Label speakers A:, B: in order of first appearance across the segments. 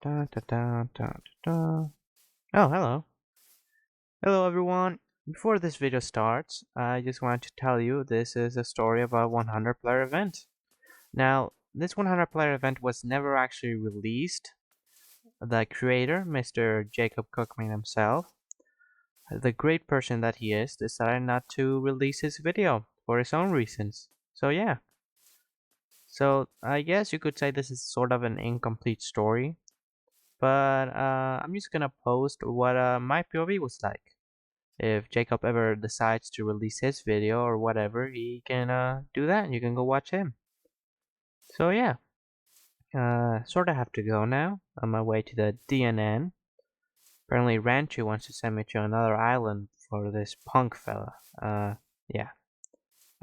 A: Da, da, da, da, da. Oh, hello. Hello, everyone. Before this video starts, I just want to tell you this is a story of a 100 player event. Now, this 100 player event was never actually released. The creator, Mr. JacobCookman himself, the great person that he is, decided not to release his video for his own reasons. So, yeah. So, I guess you could say this is sort of an incomplete story. But I'm just gonna post what my POV was like. If Jacob ever decides to release his video or whatever, he can do that and you can go watch him. So yeah, sort of have to go now. On my way to the DNN. Apparently Ranchu wants to send me to another island for this punk fella. Yeah.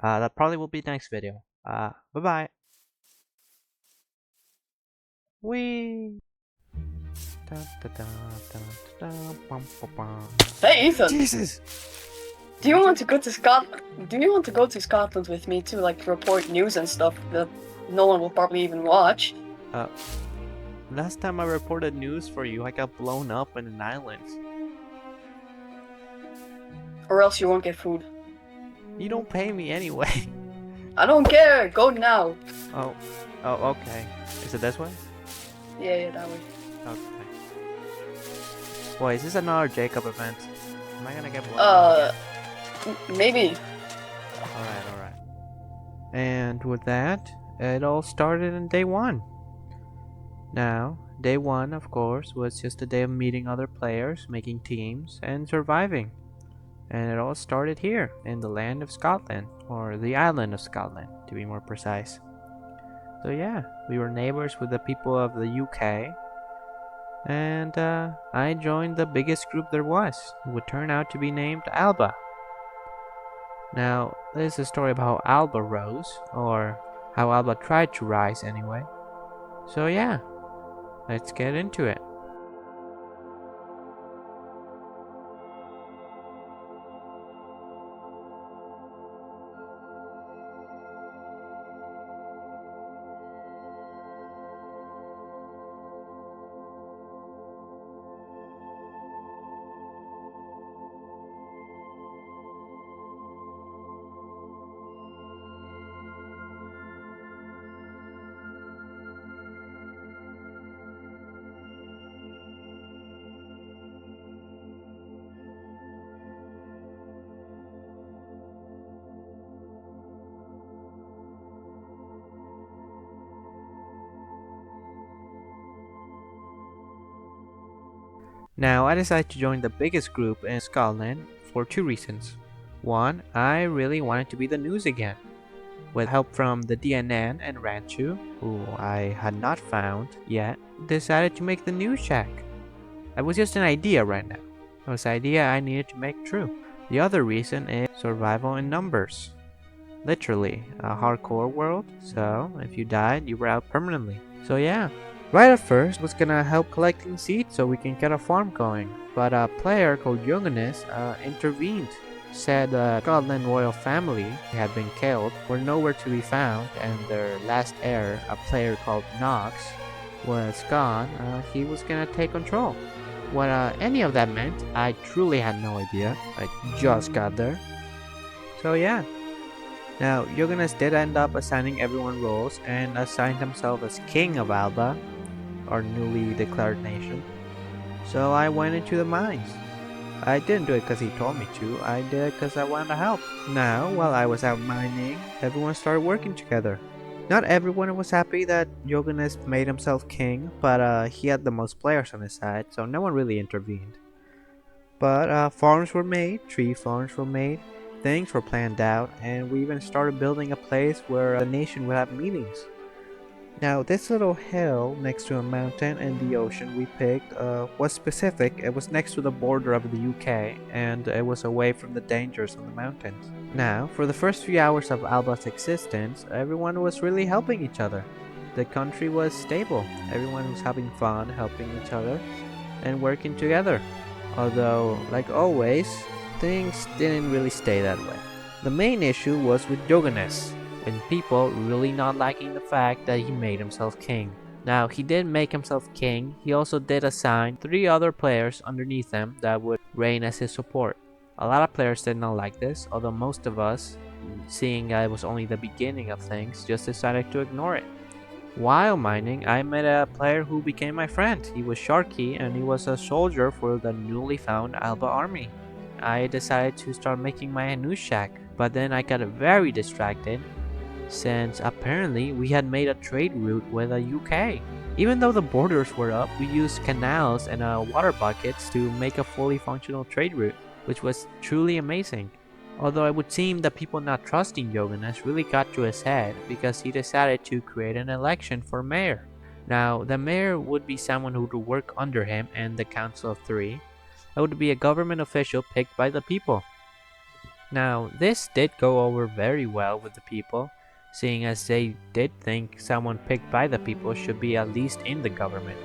A: That probably will be next video. Bye bye. Wee. Da, da, da, da, da, bum, bum, bum.
B: Hey Ethan,
A: Jesus.
B: do you want to go to Scotland? Do you want to go to Scotland with me to like report news and stuff that no one will probably even watch?
A: Last time I reported news for you, I got blown up in an island.
B: Or else you won't get food.
A: You don't pay me anyway.
B: I don't care. Go now.
A: Oh, okay. Is it this way?
B: Yeah, that way.
A: Okay. Boy, is this another Jacob event? Am I gonna get blown up again?
B: Maybe.
A: Alright. And with that, it all started in day one. Now, day one, of course, was just a day of meeting other players, making teams, and surviving. And it all started here, in the land of Scotland, or the island of Scotland, to be more precise. So yeah, we were neighbors with the people of the UK, and I joined the biggest group there was, who would turn out to be named Alba. Now, this is a story about how Alba rose, or how Alba tried to rise anyway. So yeah, let's get into it. Now, I decided to join the biggest group in Scotland for two reasons. One, I really wanted to be the news again. With help from the DNN and Ranchu, who I had not found yet, decided to make the news shack. It was just an idea right now. It was an idea I needed to make true. The other reason is survival in numbers. Literally, a hardcore world, so if you died, you were out permanently. So yeah. Right at first was gonna help collecting seeds so we can get a farm going, but a player called Johannes intervened. Said the Scotland royal family had been killed, were nowhere to be found, and their last heir, a player called Knox, was gone. He was gonna take control. What any of that meant, I truly had no idea. I just got there. So yeah. Now, Johannes did end up assigning everyone roles and assigned himself as king of Alba, our newly declared nation. So I went into the mines. I didn't do it because he told me to, I did it because I wanted to help. Now, while I was out mining, everyone started working together. Not everyone was happy that Johannes made himself king, but he had the most players on his side, so no one really intervened. But farms were made, tree farms were made, things were planned out, and we even started building a place where the nation would have meetings. Now, this little hill next to a mountain and the ocean we picked was specific. It was next to the border of the UK, and it was away from the dangers of the mountains. Now, for the first few hours of Alba's existence, everyone was really helping each other. The country was stable. Everyone was having fun, helping each other, and working together. Although, like always, things didn't really stay that way. The main issue was with Johannes, and people really not liking the fact that he made himself king. Now, he did make himself king. He also did assign 3 other players underneath him that would reign as his support. A lot of players did not like this, although most of us, seeing it was only the beginning of things, just decided to ignore it. While mining, I met a player who became my friend. He was Sharky and he was a soldier for the newly found Alba army. I decided to start making my news shack, but then I got very distracted since apparently we had made a trade route with the UK. Even though the borders were up, we used canals and water buckets to make a fully functional trade route, which was truly amazing. Although it would seem that people not trusting Johannes really got to his head because he decided to create an election for mayor. Now, the mayor would be someone who would work under him and the Council of Three. It would be a government official picked by the people. Now, this did go over very well with the people, seeing as they did think someone picked by the people should be at least in the government.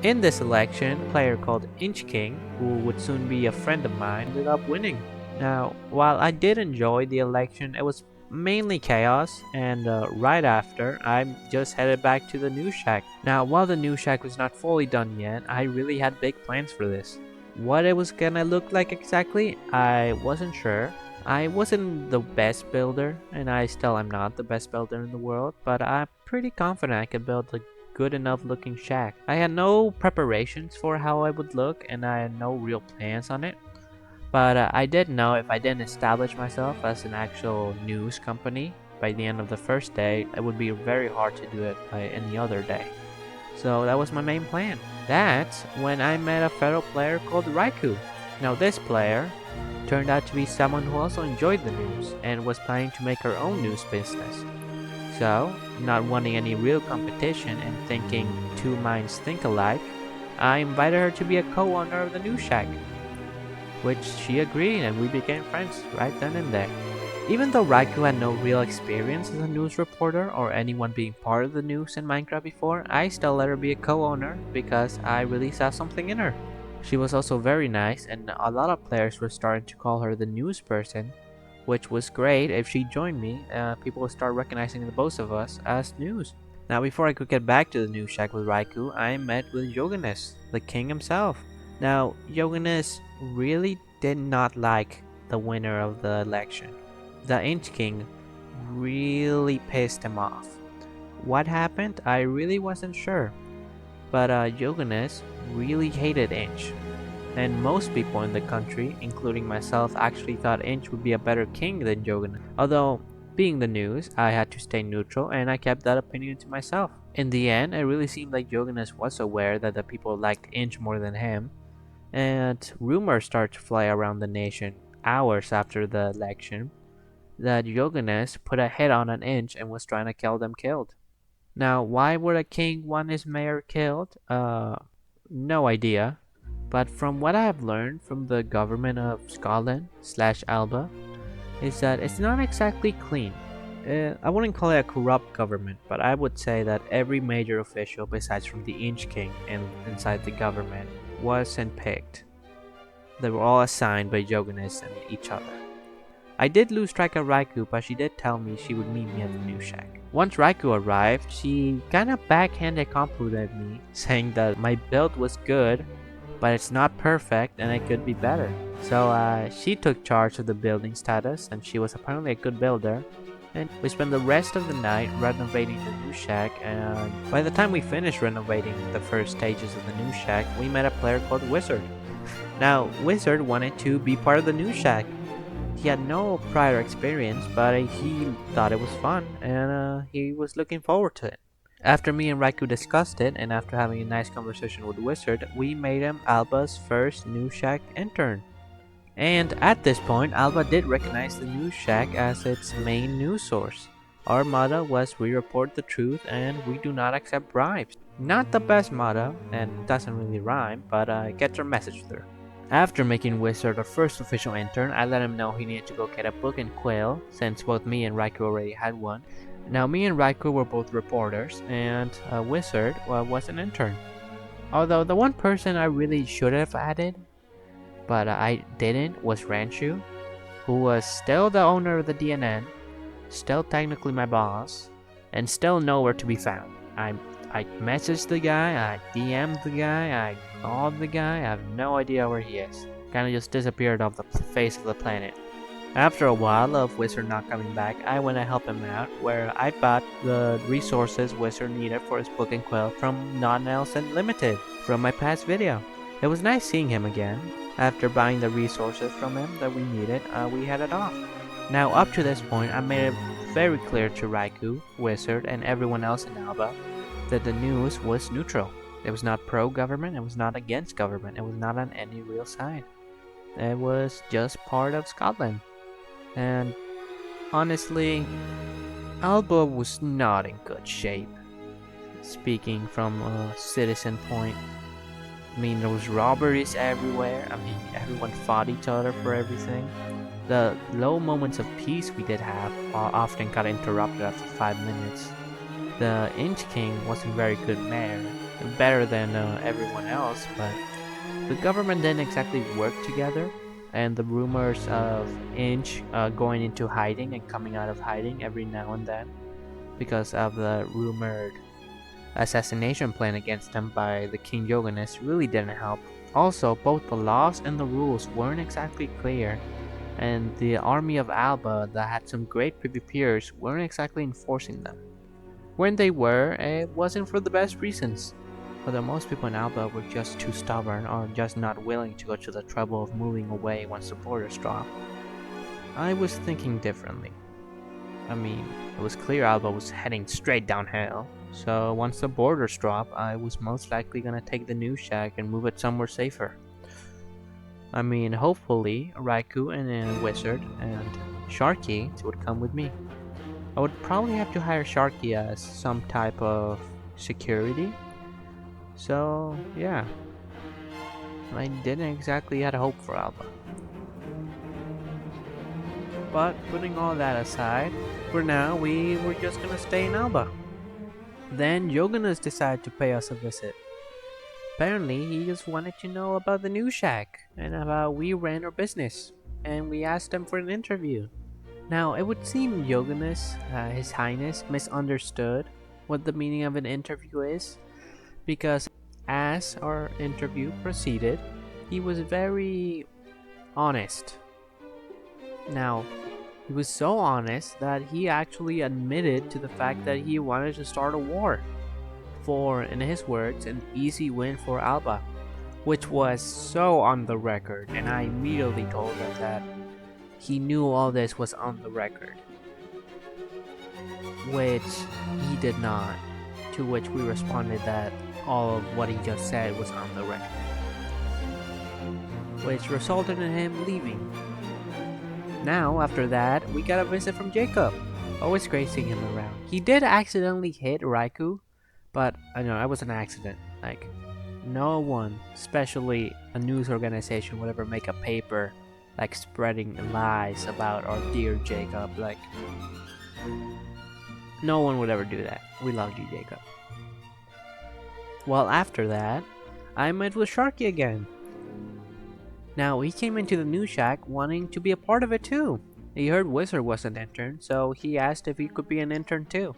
A: In this election, a player called Inch King, who would soon be a friend of mine, ended up winning. Now, while I did enjoy the election, it was mainly chaos, and right after, I just headed back to the news shack. Now, while the news shack was not fully done yet, I really had big plans for this. What it was gonna look like exactly, I wasn't sure. I wasn't the best builder, and I still am not the best builder in the world, but I'm pretty confident I could build a good enough looking shack. I had no preparations for how I would look, and I had no real plans on it. But I did know if I didn't establish myself as an actual news company by the end of the first day, it would be very hard to do it by any other day. So that was my main plan. That's when I met a fellow player called Raikou. Now this player turned out to be someone who also enjoyed the news and was planning to make her own news business. So, not wanting any real competition and thinking two minds think alike, I invited her to be a co-owner of the news shack, which she agreed and we became friends right then and there. Even though Raikou had no real experience as a news reporter or anyone being part of the news in Minecraft before, I still let her be a co-owner because I really saw something in her. She was also very nice and a lot of players were starting to call her the news person, which was great. If she joined me, people would start recognizing the both of us as news. Now before I could get back to the news shack with Raikou, I met with Johannes, the king himself. Now Johannes really did not like the winner of the election. The Inch King really pissed him off. What happened? I really wasn't sure. But Johannes really hated Inch. And most people in the country, including myself, actually thought Inch would be a better king than Johannes. Although, being the news, I had to stay neutral and I kept that opinion to myself. In the end, it really seemed like Johannes was aware that the people liked Inch more than him. And rumors started to fly around the nation hours after the election that Johannes put a hit on an Inch and was trying to kill them killed. Now, why would a king want his mayor killed? No idea. But from what I have learned from the government of Scotland / Alba, is that it's not exactly clean. I wouldn't call it a corrupt government, but I would say that every major official besides from the Inch King and inside the government wasn't picked. They were all assigned by Johannes and each other. I did lose track of Raikou, but she did tell me she would meet me at the news shack. Once Raikou arrived, she kinda backhanded complimented me, saying that my build was good, but it's not perfect and it could be better. So she took charge of the building status and she was apparently a good builder. And we spent the rest of the night renovating the new shack, and by the time we finished renovating the first stages of the new shack, we met a player called Wizard. Now, Wizard wanted to be part of the new shack. He had no prior experience, but he thought it was fun, and he was looking forward to it. After me and Raikou discussed it, and after having a nice conversation with Wizard, we made him Alba's first new shack intern. And at this point, Alba did recognize the news shack as its main news source. Our motto was we report the truth and we do not accept bribes. Not the best motto, and doesn't really rhyme, but gets our message through. After making Wizard our first official intern, I let him know he needed to go get a book and quill, since both me and Raikou already had one. Now me and Raikou were both reporters, and Wizard was an intern. Although the one person I really should have added, but I didn't, was Ranchu, who was still the owner of the DNN, still technically my boss, and still nowhere to be found. I messaged the guy, I DM'd the guy, I called the guy, I have no idea where he is. Kinda just disappeared off the face of the planet. After a while of Wizard not coming back, I went to help him out, where I bought the resources Wizard needed for his book and quill from Non-Nelson Limited from my past video. It was nice seeing him again. After buying the resources from him that we needed, we headed off. Now up to this point, I made it very clear to Raikou, Wizard, and everyone else in Alba that the news was neutral. It was not pro-government, it was not against government, it was not on any real side. It was just part of Scotland. And honestly, Alba was not in good shape. Speaking from a citizen point, I mean, there was robberies everywhere. I mean, everyone fought each other for everything. The low moments of peace we did have often got interrupted after 5 minutes. The Inch King wasn't very good mayor, better than everyone else, but the government didn't exactly work together. And the rumors of Inch going into hiding and coming out of hiding every now and then because of the rumored assassination plan against him by the King Yoganist really didn't help. Also, both the laws and the rules weren't exactly clear, and the army of Alba that had some great PvPers weren't exactly enforcing them. When they were, it wasn't for the best reasons. Although most people in Alba were just too stubborn or just not willing to go to the trouble of moving away once the borders dropped. I was thinking differently. I mean, it was clear Alba was heading straight downhill, so once the borders dropped, I was most likely gonna take the new shack and move it somewhere safer. I mean, hopefully, Raikou and Wizard and Sharky would come with me. I would probably have to hire Sharky as some type of security. So, yeah, I didn't exactly had hope for Alba. But putting all that aside, for now we were just gonna stay in Alba. Then Yoganus decided to pay us a visit. Apparently, he just wanted to know about the new shack and about we ran our business, and we asked him for an interview. Now, it would seem Yoganus, His Highness, misunderstood what the meaning of an interview is, because as our interview proceeded, he was very honest. Now, he was so honest that he actually admitted to the fact that he wanted to start a war for, in his words, an easy win for Alba, which was so on the record, and I immediately told him that he knew all this was on the record, which he did not, to which we responded that all of what he just said was on the record, which resulted in him leaving. Now, after that, we got a visit from Jacob. Always great seeing him around. He did accidentally hit Raikou, but I know it was an accident. Like, no one, especially a news organization, would ever make a paper like spreading lies about our dear Jacob. Like, no one would ever do that. We love you, Jacob. Well, after that, I met with Sharky again. Now, he came into the new shack wanting to be a part of it too. He heard Wizard was an intern, so he asked if he could be an intern too.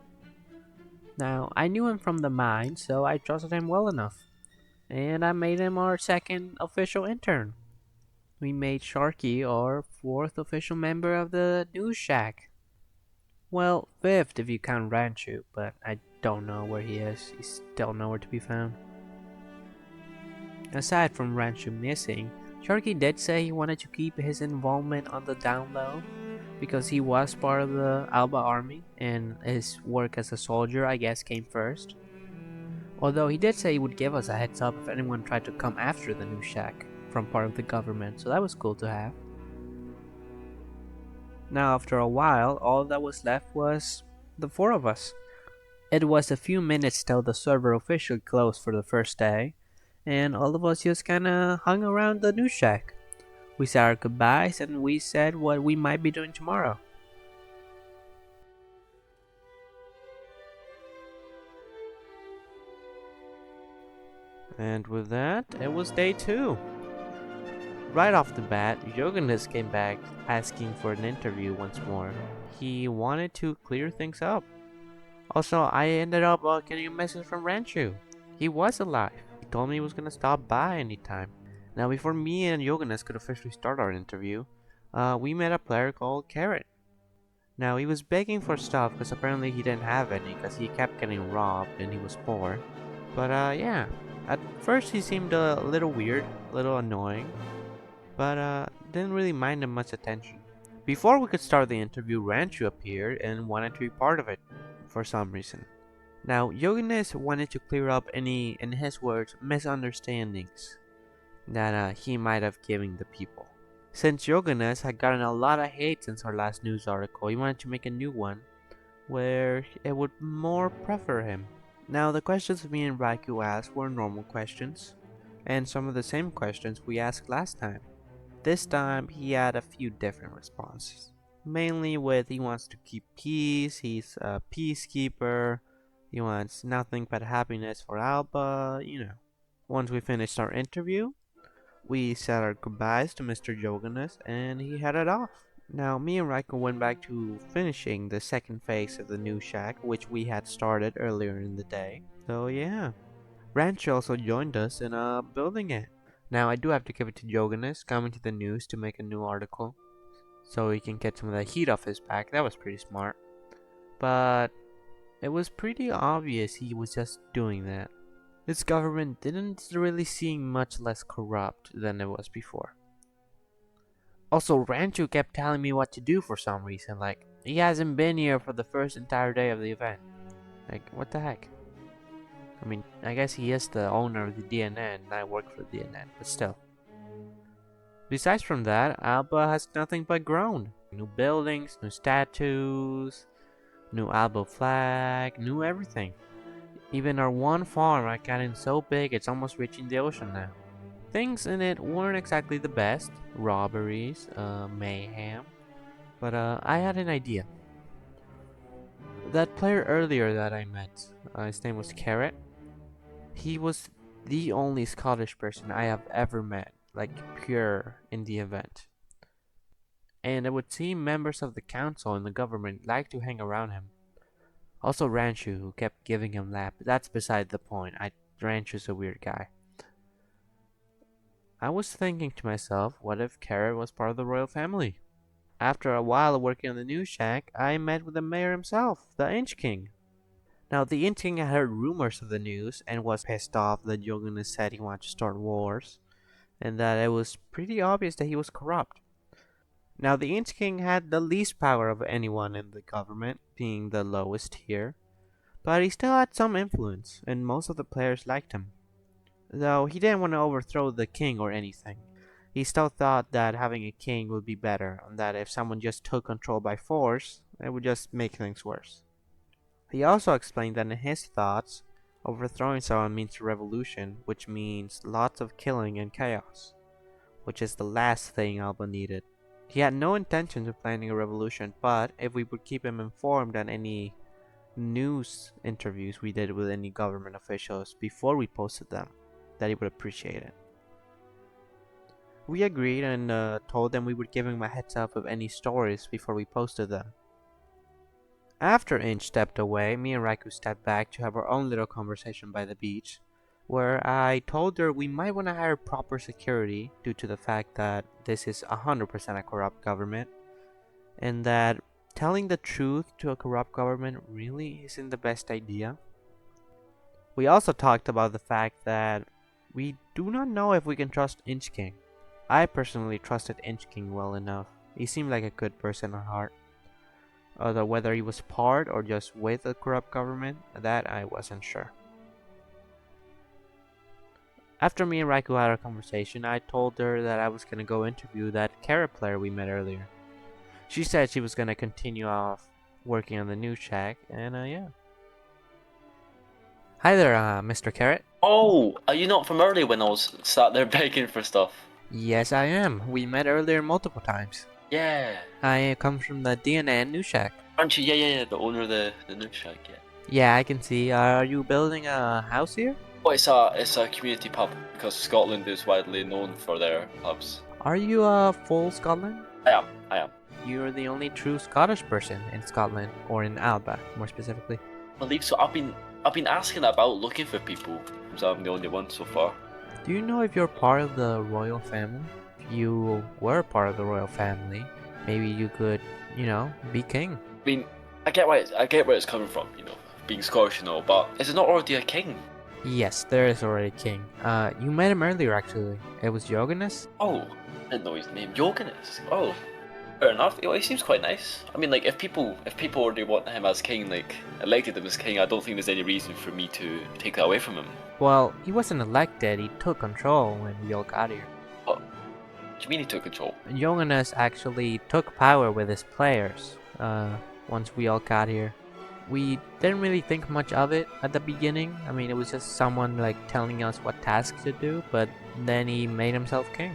A: Now, I knew him from the mine, so I trusted him well enough. And I made him our second official intern. We made Sharky our fourth official member of the new shack. Well, fifth if you count Ranchu, but I don't know where he is. He's still nowhere to be found. Aside from Ranchu missing, Sharky did say he wanted to keep his involvement on the down low because he was part of the Alba army and his work as a soldier, I guess, came first. Although he did say he would give us a heads up if anyone tried to come after the new shack from part of the government, so that was cool to have. Now, after a while, all that was left was the four of us. It was a few minutes till the server officially closed for the first day, and all of us just kinda hung around the new shack. We said our goodbyes and we said what we might be doing tomorrow. And with that, it was day 2. Right off the bat, Yoganus came back asking for an interview once more. He wanted to clear things up. Also, I ended up getting a message from Ranchu. He was alive. He told me he was gonna stop by anytime. Now, before me and Yogenes could officially start our interview, we met a player called Carrot. Now, he was begging for stuff because apparently he didn't have any because he kept getting robbed and he was poor. But yeah, at first he seemed a little weird, a little annoying, but didn't really mind him much attention. Before we could start the interview, Ranchu appeared and wanted to be part of it for some reason. Now, Yogenes wanted to clear up any, in his words, misunderstandings that he might have given the people. Since Yogenes had gotten a lot of hate since our last news article, he wanted to make a new one where it would more prefer him. Now, the questions me and Raikou asked were normal questions, and some of the same questions we asked last time. This time, he had a few different responses. Mainly with he wants to keep peace, he's a peacekeeper, he wants nothing but happiness for Alba, you know. Once we finished our interview, we said our goodbyes to Mr. Joganus and he headed off. Now, me and Raiko went back to finishing the second phase of the new shack, which we had started earlier in the day. So yeah. Ranch also joined us in building it. Now, I do have to give it to Joganus coming to the news to make a new article, so he can get some of the heat off his back. That was pretty smart. But it was pretty obvious he was just doing that. This government didn't really seem much less corrupt than it was before. Also, Rancho kept telling me what to do for some reason, like, he hasn't been here for the first entire day of the event. Like, what the heck? I mean, I guess he is the owner of the DNN, and I work for the DNN, but still. Besides from that, Alba has nothing but grown. New buildings, new statues, new Alba flag, new everything. Even our one farm are getting so big it's almost reaching the ocean now. Things in it weren't exactly the best. Robberies, mayhem. But I had an idea. That player earlier that I met, his name was Carrot. He was the only Scottish person I have ever met, like pure in the event. And it would seem members of the council and the government like to hang around him. Also Ranchu, who kept giving him lap. That's beside the point. Ranchu's a weird guy. I was thinking to myself, what if Carrot was part of the royal family? After a while working on the news shack, I met with the mayor himself, the Inch King. Now, the Inch King had heard rumors of the news and was pissed off that Yoganus said he wanted to start wars, and that it was pretty obvious that he was corrupt. Now, the Inch King had the least power of anyone in the government, being the lowest tier, but he still had some influence, and most of the players liked him. Though he didn't want to overthrow the king or anything. He still thought that having a king would be better, and that if someone just took control by force, it would just make things worse. He also explained that in his thoughts, overthrowing someone means revolution, which means lots of killing and chaos, which is the last thing Alba needed. He had no intention of planning a revolution, but if we would keep him informed on any news interviews we did with any government officials before we posted them, that he would appreciate it. We agreed and told them we would give him a heads up of any stories before we posted them. After Inch stepped away, me and Raikou stepped back to have our own little conversation by the beach, where I told her we might want to hire proper security due to the fact that this is 100% a corrupt government, and that telling the truth to a corrupt government really isn't the best idea. We also talked about the fact that we do not know if we can trust Inch King. I personally trusted Inch King well enough. He seemed like a good person at heart. Although whether he was part or just with a corrupt government, that I wasn't sure. After me and Raikou had our conversation, I told her that I was gonna go interview that carrot player we met earlier. She said she was gonna continue off working on the new shack, and yeah. Hi there, Mr. Carrot.
C: Oh, are you not from earlier when I was sat there begging for stuff?
A: Yes, I am. We met earlier multiple times.
C: Yeah.
A: I come from the DNN New Shack.
C: Aren't you? Yeah, the owner of the new shack, yeah.
A: Yeah, I can see. Are you building a house here?
C: Oh, it's a community pub because Scotland is widely known for their pubs.
A: Are you full Scotland?
C: I am.
A: You're the only true Scottish person in Scotland, or in Alba, more specifically.
C: believe so. I've been asking about looking for people, so I'm the only one so far.
A: Do you know if you're part of the royal family? If you were part of the royal family, maybe you could, be king.
C: I mean, I get where it's coming from, being Scottish and all, but is it not already a king?
A: Yes, there is already a king. You met him earlier actually. It was Yoganus?
C: Oh, I didn't know his name. Yoganus. Oh, fair enough. He seems quite nice. I mean, like if people already want him as king, like elected him as king, I don't think there's any reason for me to take that away from him.
A: Well, he wasn't elected, he took control when we all got here.
C: What do you mean he took control?
A: Yoganus actually took power with his players, once we all got here. We didn't really think much of it at the beginning. I mean, it was just someone like telling us what tasks to do, but then he made himself king.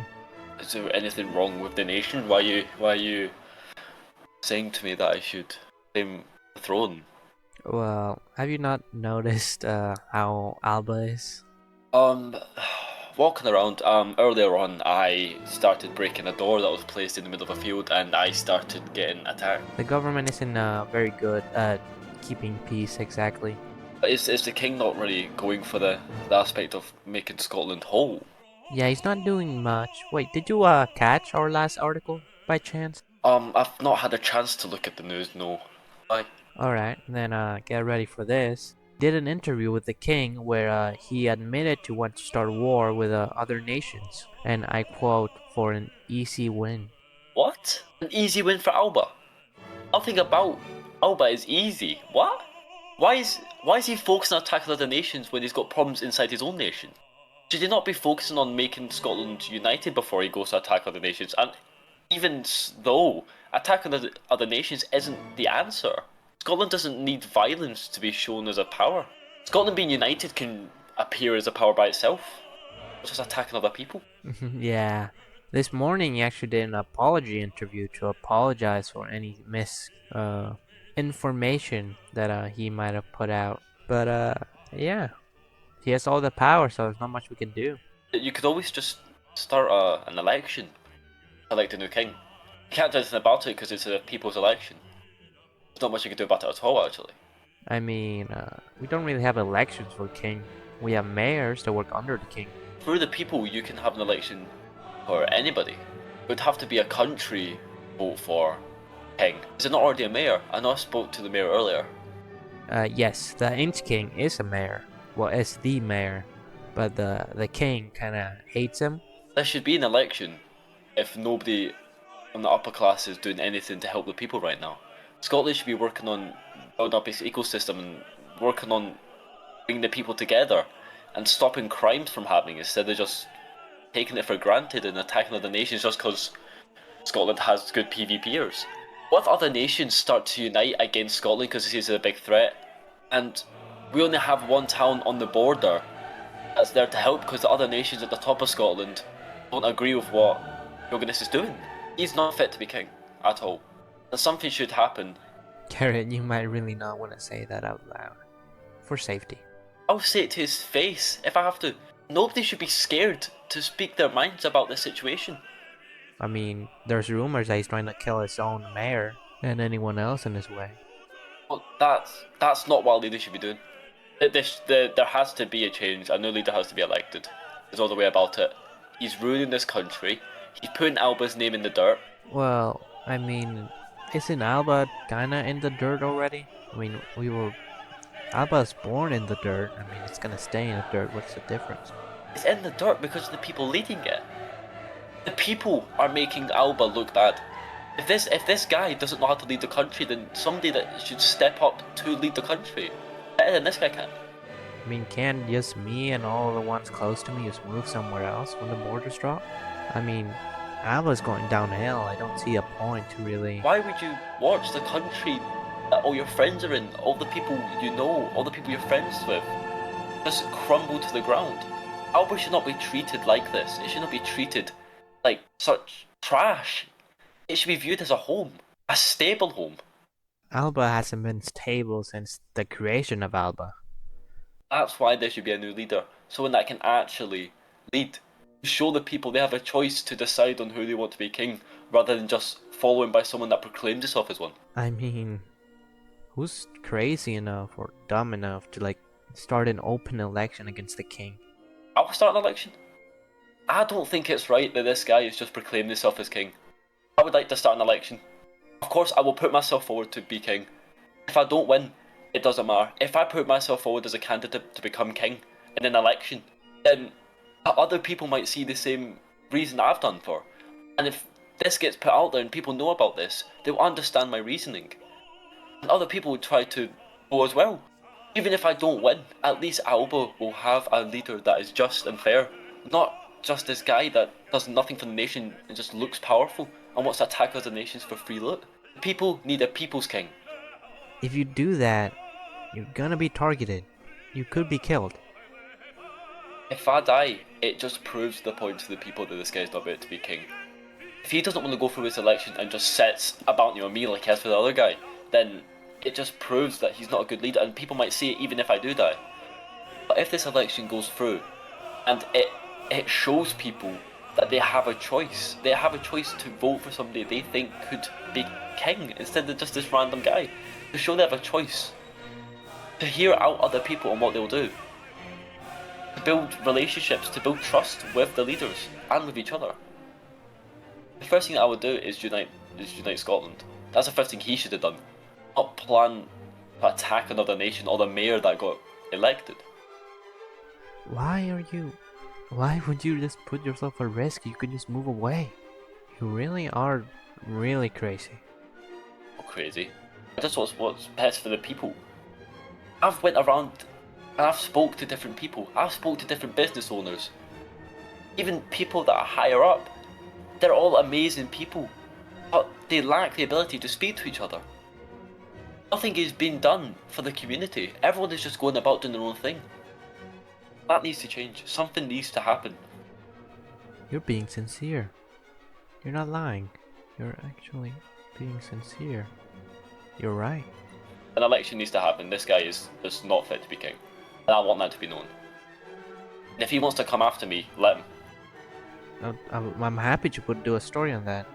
C: Is there anything wrong with the nation? Why are you saying to me that I should claim the throne?
A: Well, have you not noticed how Alba is?
C: Um, walking around, earlier on, I started breaking a door that was placed in the middle of a field, and I started getting attacked.
A: The government isn't very good at keeping peace exactly.
C: But is the king not really going for the aspect of making Scotland whole?
A: Yeah, he's not doing much. Wait, did you catch our last article by chance?
C: I've not had a chance to look at the news, no. I
A: Alright, then get ready for this. Did an interview with the king where he admitted to want to start war with other nations, and I quote, for an easy win.
C: What? An easy win for Alba? Nothing about Alba is easy. What? Why is he focusing on attacking other nations when he's got problems inside his own nation? Should he not be focusing on making Scotland united before he goes to attack other nations? And even though attacking other nations isn't the answer, Scotland doesn't need violence to be shown as a power. Scotland being united can appear as a power by itself, just attacking other people.
A: Yeah, this morning he actually did an apology interview to apologize for any information that he might have put out. But yeah, he has all the power, so there's not much we can do.
C: You could always just start an election, elect a new king. You can't do anything about it because it's a people's election. There's not much you can do about it at all, actually.
A: I mean, we don't really have elections for king. We have mayors that work under the king.
C: Through the people, you can have an election for anybody. It would have to be a country vote for king. Is it not already a mayor? I know I spoke to the mayor earlier.
A: Yes, the Inch King is a mayor. Well, is the mayor, but the king kind of hates him.
C: There should be an election if nobody from the upper class is doing anything to help the people right now. Scotland should be working on building up its ecosystem and working on bringing the people together and stopping crimes from happening instead of just taking it for granted and attacking other nations just because Scotland has good PvPers. What if other nations start to unite against Scotland because this is a big threat, and we only have one town on the border that's there to help because the other nations at the top of Scotland don't agree with what Yogannis is doing? He's not fit to be king at all. And something should happen.
A: Garrett, you might really not want to say that out loud. For safety.
C: I'll say it to his face if I have to. Nobody should be scared to speak their minds about this situation.
A: I mean, there's rumors that he's trying to kill his own mayor and anyone else in his way.
C: Well, that's not what a leader should be doing. There has to be a change. A new leader has to be elected. There's all the way about it. He's ruining this country. He's putting Alba's name in the dirt.
A: Well, I mean, isn't Alba kinda in the dirt already? I mean, Alba's born in the dirt. I mean, it's gonna stay in the dirt. What's the difference?
C: It's in the dirt because of the people leading it. The people are making Alba look bad. If this guy doesn't know how to lead the country, then somebody that should step up to lead the country better than this guy can.
A: I mean, can't just me and all the ones close to me just move somewhere else when the borders drop? I mean, Alba's going downhill. I don't see a point to really...
C: Why would you watch the country that all your friends are in, all the people you know, all the people you're friends with, just crumble to the ground? Alba should not be treated like this. It should not be treated like such trash. It should be viewed as a home, a stable home.
A: Alba hasn't been stable since the creation of Alba.
C: That's why there should be a new leader, someone that can actually lead. Show the people they have a choice to decide on who they want to be king, rather than just following by someone that proclaims itself as one.
A: I mean, Who's crazy enough or dumb enough to like start an open election against the king?
C: I will start an election. I don't think it's right that this guy has just proclaimed himself as king. I would like to start an election. Of course, I will put myself forward to be king. If I don't win, it doesn't matter. If I put myself forward as a candidate to become king in an election, then other people might see the same reason I've done for. And if this gets put out there and people know about this, they'll understand my reasoning. And other people will try to go as well. Even if I don't win, at least Alba will have a leader that is just and fair. Not just this guy that does nothing for the nation and just looks powerful and wants to attack other nations for free loot. People need a people's king.
A: If you do that, you're gonna be targeted. You could be killed.
C: If I die, it just proves the point to the people that this guy's not meant to be king. If he doesn't want to go through this election and just sets a bounty on me like he has for the other guy, then it just proves that he's not a good leader, and people might see it even if I do die. But if this election goes through, and it shows people that they have a choice. They have a choice to vote for somebody they think could be king instead of just this random guy. To show they have a choice. To hear out other people and what they'll do. To build relationships, to build trust with the leaders and with each other. The first thing I would do is unite Scotland. That's the first thing he should have done. Not plan to attack another nation or the mayor that got elected.
A: Why would you just put yourself at risk? You could just move away. You really are really crazy.
C: Not crazy. That's what's best for the people. I've went around and I've spoke to different people. I've spoke to different business owners. Even people that are higher up. They're all amazing people. But they lack the ability to speak to each other. Nothing is being done for the community. Everyone is just going about doing their own thing. That needs to change. Something needs to happen.
A: You're being sincere. You're not lying. You're actually being sincere. You're right.
C: An election needs to happen. This guy is just not fit to be king. And I want that to be known. And if he wants to come after me, let him.
A: I'm happy to do a story on that.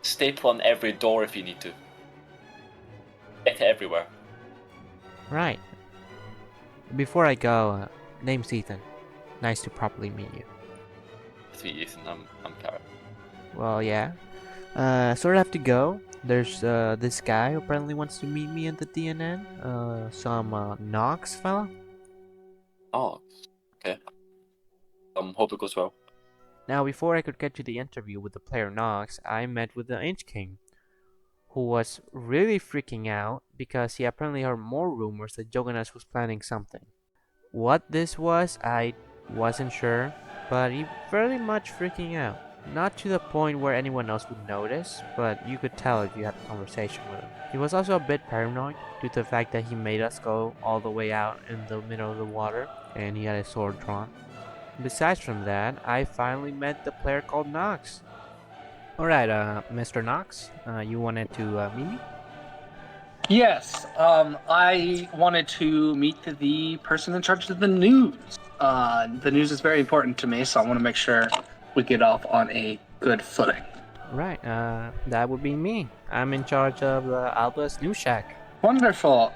C: Staple on every door if you need to. Get it everywhere.
A: Right. Before I go, name's Ethan. Nice to properly meet you.
C: Nice to meet you, Ethan. I'm Carrot.
A: Well, yeah. Sort of have to go. There's this guy who apparently wants to meet me at the DNN. Some Knox fella.
C: Oh, okay. Hope it goes well.
A: Now, before I could get to the interview with the player Knox, I met with the Inch King, who was really freaking out because he apparently heard more rumors that Joganas was planning something. What this was, I wasn't sure, but he very much freaking out. Not to the point where anyone else would notice, but you could tell if you had a conversation with him. He was also a bit paranoid due to the fact that he made us go all the way out in the middle of the water, and he had a sword drawn. Besides from that, I finally met the player called Knox. Alright, Mr. Knox, you wanted to meet me?
D: Yes, I wanted to meet the person in charge of the news. The news is very important to me, so I want to make sure we get off on a good footing.
A: Right, that would be me. I'm in charge of Alba's News Shack.
D: Wonderful.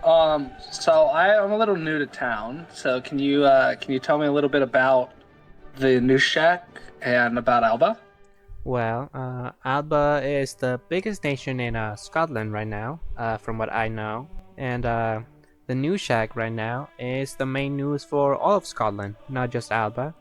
D: So I'm a little new to town, so can you tell me a little bit about the News Shack and about Alba?
A: Well, Alba is the biggest nation in Scotland right now, from what I know. And the News Shack right now is the main news for all of Scotland, not just Alba.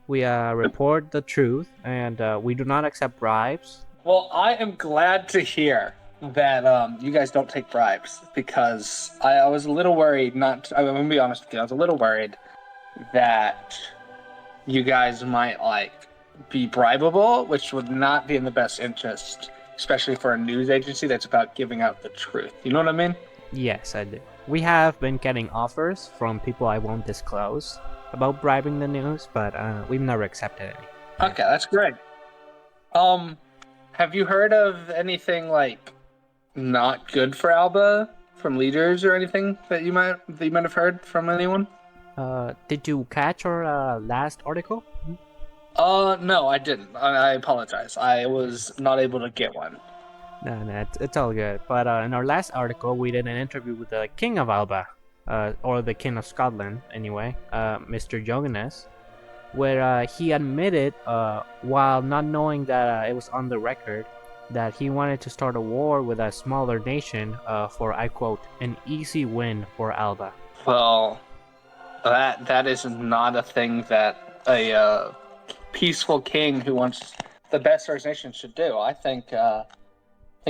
A: We report the truth, and we do not accept bribes.
D: Well, I am glad to hear that you guys don't take bribes, because I was a little worried. I'm gonna be honest with you. I was a little worried that you guys might be bribable, which would not be in the best interest, especially for a news agency that's about giving out the truth. You know what I mean?
A: Yes, I do. We have been getting offers from people I won't disclose about bribing the news, but we've never accepted any.
D: Okay, that's great. Have you heard of anything not good for Alba from leaders or anything that you might have heard from anyone?
A: Did you catch our last article?
D: No, I didn't. I apologize. I was not able to get one.
A: No, it's all good. But in our last article, we did an interview with the King of Alba, or the King of Scotland, anyway, Mr. Johannes, where he admitted, while not knowing that it was on the record, that he wanted to start a war with a smaller nation for, I quote, an easy win for Alba.
D: Well, that is not a thing that a peaceful king who wants the best for his nation should do. I think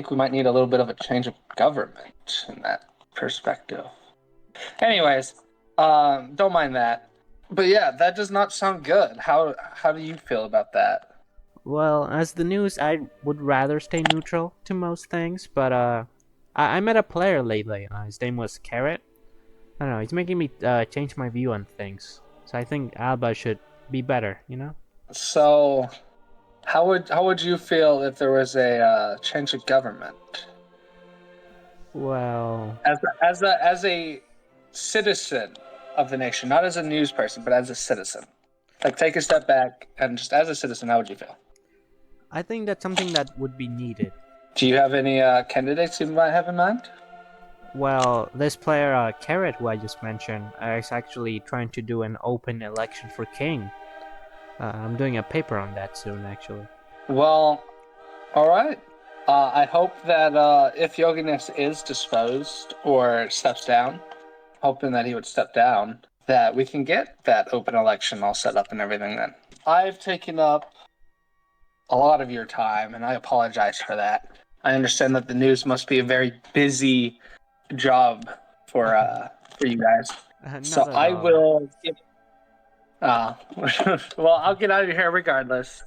D: we might need a little bit of a change of government in that perspective. Anyways, don't mind that. But yeah, that does not sound good. How do you feel about that?
A: Well, as the news, I would rather stay neutral to most things, but I met a player lately. His name was Carrot. I don't know, he's making me change my view on things. So I think Alba should be better, you know?
D: So, how would you feel if there was a change of government?
A: Well,
D: As a citizen of the nation, not as a news person, but as a citizen. Like, take a step back and just as a citizen, how would you feel?
A: I think that's something that would be needed.
D: Do you have any candidates you might have in mind?
A: Well, this player, Carrot, who I just mentioned, is actually trying to do an open election for king. I'm doing a paper on that soon, actually.
D: Well, all right. I hope that if Yoginus is disposed or steps down, hoping that he would step down, that we can get that open election all set up and everything then. I've taken up a lot of your time, and I apologize for that. I understand that the news must be a very busy job for you guys. So I will get... well, I'll get out of here regardless.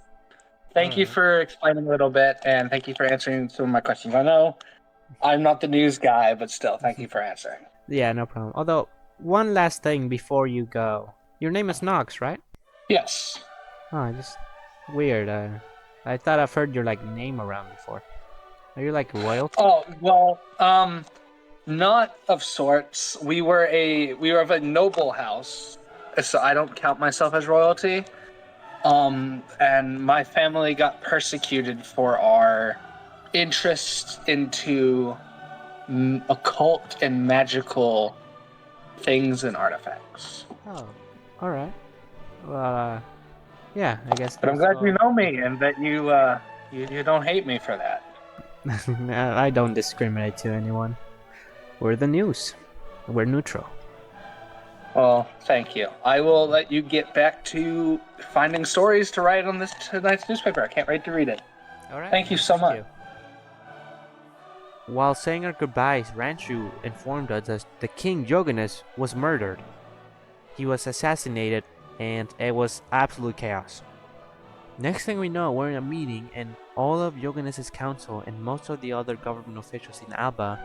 D: Thank you for explaining a little bit, and thank you for answering some of my questions. I know I'm not the news guy, but still, thank you for answering.
A: Yeah, no problem. Although, one last thing before you go. Your name is Nox, right?
D: Yes.
A: Oh, just weird. I thought I've heard your name around before. Are you royalty?
D: Oh, well, not of sorts. We were of a noble house, so I don't count myself as royalty. And my family got persecuted for our interest into occult and magical things and artifacts.
A: Oh, all right. Well, yeah, I guess.
D: But I'm glad you know me and that you don't hate me for that.
A: I don't discriminate to anyone. We're the news. We're neutral.
D: Well, thank you. I will let you get back to finding stories to write on this tonight's newspaper. I can't wait to read it.
A: All right.
D: Thank you so much.
A: While saying our goodbyes, Ranchu informed us that the King Joganus was murdered. He was assassinated, and it was absolute chaos. Next thing we know, we're in a meeting, and all of Joganus' council and most of the other government officials in Alba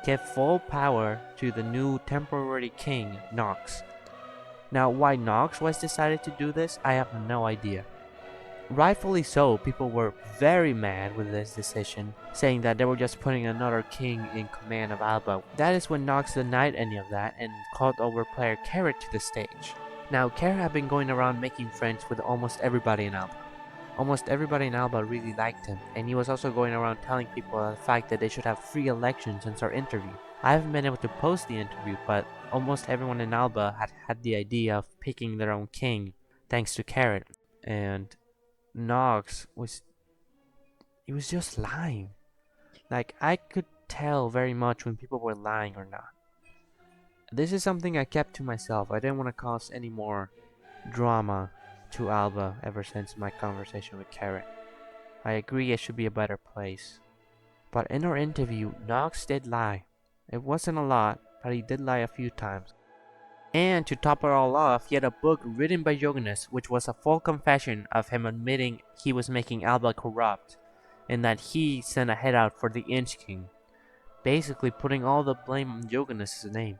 A: gave full power to the new temporary king, Nox. Now, why Nox was decided to do this, I have no idea. Rightfully so, people were very mad with this decision, saying that they were just putting another king in command of Alba. That is when Nox denied any of that and called over player Carrot to the stage. Now, Carrot had been going around making friends with almost everybody in Alba. Almost everybody in Alba really liked him, and he was also going around telling people the fact that they should have free elections since our interview. I haven't been able to post the interview, but almost everyone in Alba had the idea of picking their own king, thanks to Carrot. And Nox was just lying. I could tell very much when people were lying or not. This is something I kept to myself. I didn't want to cause any more drama to Alba ever since my conversation with Carrot. I agree it should be a better place. But in our interview, Nox did lie. It wasn't a lot, but he did lie a few times. And to top it all off, he had a book written by Joganus, which was a full confession of him admitting he was making Alba corrupt, and that he sent a head out for the Inch King, basically putting all the blame on Joganus' name.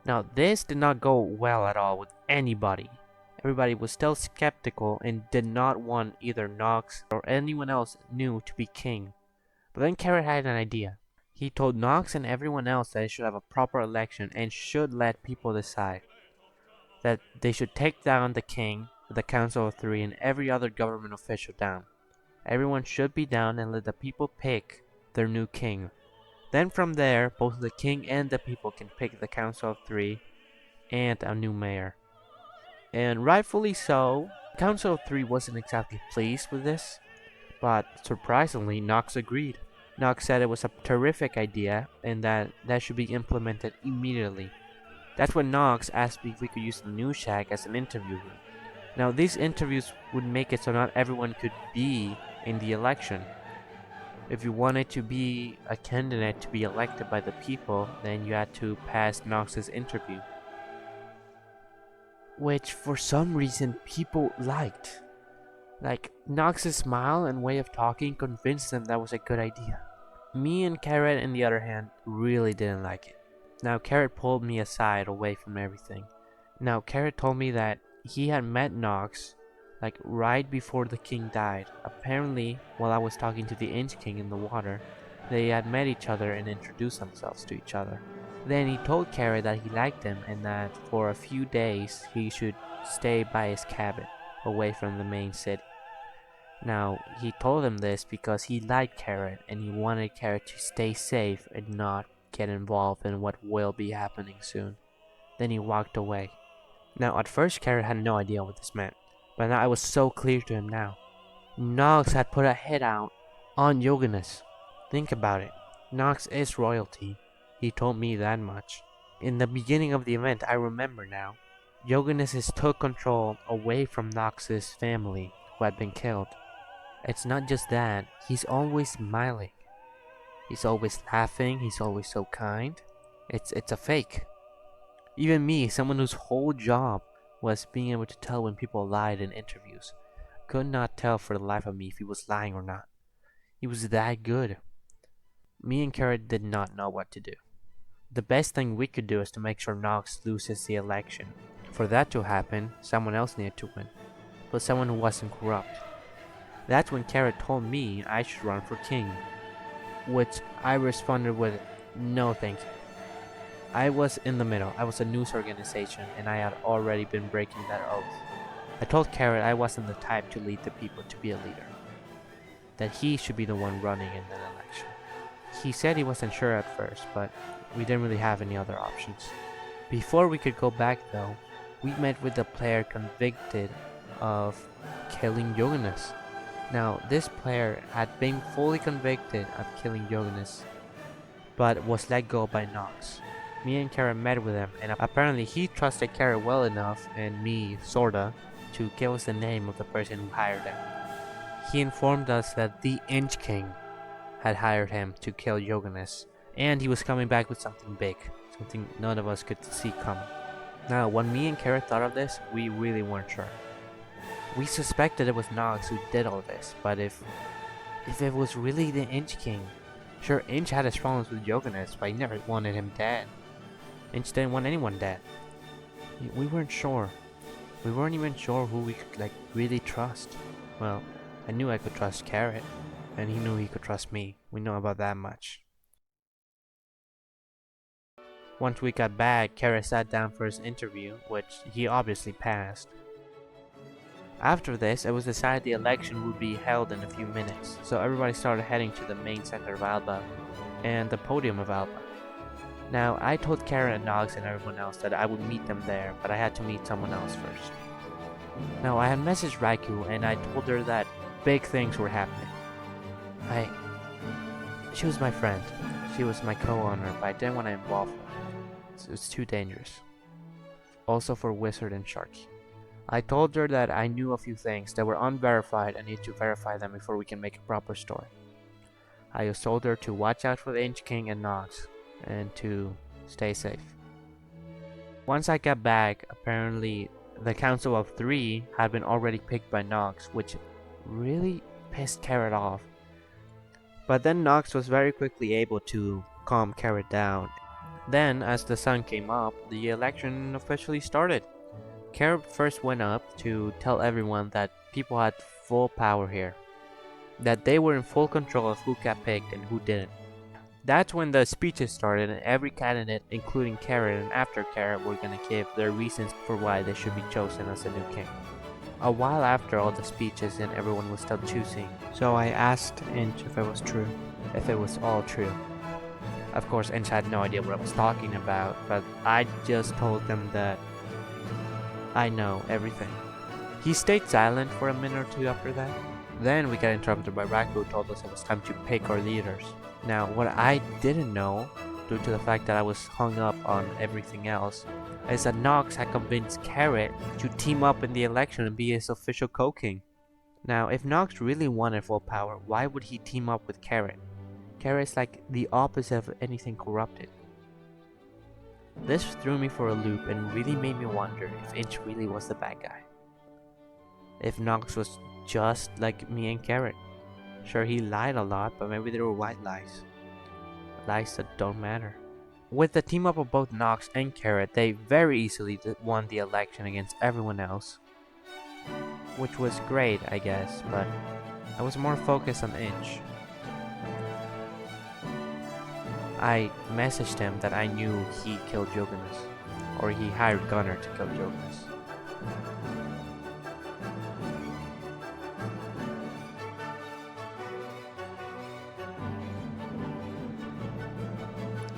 A: Now, this did not go well at all with anybody. Everybody was still skeptical and did not want either Nox or anyone else new to be king. But then Carrot had an idea. He told Nox and everyone else that they should have a proper election and should let people decide. That they should take down the king, the Council of Three, and every other government official down. Everyone should be down and let the people pick their new king. Then from there, both the king and the people can pick the Council of Three and a new mayor. And rightfully so, the Council of Three wasn't exactly pleased with this, but surprisingly, Knox agreed. Knox said it was a terrific idea and that should be implemented immediately. That's when Knox asked me if we could use the news shack as an interview room. Now, these interviews would make it so not everyone could be in the election. If you wanted to be a candidate to be elected by the people, then you had to pass Knox's interview, which for some reason people liked. Like, Knox's smile and way of talking convinced them that was a good idea. Me and Carrot, on the other hand, really didn't like it. Now, Carrot pulled me aside away from everything. Now, Carrot told me that he had met Knox like right before the king died. Apparently, while I was talking to the Inch King in the water, they had met each other and introduced themselves to each other. Then he told Carrot that he liked him and that for a few days he should stay by his cabin, away from the main city. Now, he told him this because he liked Carrot and he wanted Carrot to stay safe and not get involved in what will be happening soon. Then he walked away. Now, at first, Carrot had no idea what this meant, but now it was so clear to him now. Nox had put a hit out on Yoganus. Think about it. Nox is royalty. He told me that much. In the beginning of the event, I remember now, Yoganus took control away from Nox's family, who had been killed. It's not just that, he's always smiling. He's always laughing, he's always so kind. It's a fake. Even me, someone whose whole job was being able to tell when people lied in interviews, could not tell for the life of me if he was lying or not. He was that good. Me and Carrot did not know what to do. The best thing we could do is to make sure Nox loses the election. For that to happen, someone else needed to win, but someone who wasn't corrupt. That's when Carrot told me I should run for king, which I responded with, no thank you. I was in the middle. I was a news organization and I had already been breaking that oath. I told Carrot I wasn't the type to lead the people to be a leader, that he should be the one running in the election. He said he wasn't sure at first, but we didn't really have any other options. Before we could go back though, we met with the player convicted of killing Yoganus. Now, this player had been fully convicted of killing Yoganus, but was let go by Nox. Me and Carrot met with him, and apparently he trusted Carrot well enough, and me, sorta, to give us the name of the person who hired him. He informed us that the Inch King had hired him to kill Yoganus, and he was coming back with something big, something none of us could see coming. Now, when me and Carrot thought of this, we really weren't sure. We suspected it was Nox who did all this, but if it was really the Inch King, sure, Inch had his problems with Yoganus, but he never wanted him dead. Inch didn't want anyone dead. We weren't sure. We weren't even sure who we could really trust. Well, I knew I could trust Carrot, and he knew he could trust me. We know about that much. Once we got back, Carrot sat down for his interview, which he obviously passed. After this, it was decided the election would be held in a few minutes, so everybody started heading to the main center of Alba and the podium of Alba. Now, I told Carrot and Nox and everyone else that I would meet them there, but I had to meet someone else first. Now, I had messaged Raikou and I told her that big things were happening. She was my friend. She was my co-owner, but I didn't want to involve her. It was too dangerous. Also for Wizard and Sharky. I told her that I knew a few things that were unverified and need to verify them before we can make a proper story. I just told her to watch out for the Inch King and Nox, and to stay safe. Once I got back, apparently the Council of Three had been already picked by Nox, which really pissed Carrot off. But then Nox was very quickly able to calm Carrot down. Then, as the sun came up, the election officially started. Carrot first went up to tell everyone that people had full power here, that they were in full control of who got picked and who didn't. That's when the speeches started, and every candidate, including Carrot and after Carrot, were gonna give their reasons for why they should be chosen as the new king. A while after all the speeches and everyone was still choosing, so I asked Inch if it was true. if it was all true. Of course, Inch had no idea what I was talking about, but I just told them that I know everything. He stayed silent for a minute or two after that. Then we got interrupted by Raku, who told us it was time to pick our leaders. Now, what I didn't know, due to the fact that I was hung up on everything else, is that Nox had convinced Carrot to team up in the election and be his official co-king. Now, if Nox really wanted full power, why would he team up with Carrot? Carrot's like the opposite of anything corrupted. This threw me for a loop and really made me wonder if Inch really was the bad guy. If Nox was just like me and Carrot. Sure, he lied a lot, but maybe they were white lies. Lies that don't matter. With the team up of both Nox and Carrot, they very easily won the election against everyone else. Which was great, I guess, but I was more focused on Inch. I messaged him that I knew he killed Joganus, or he hired Gunnar to kill Joganus.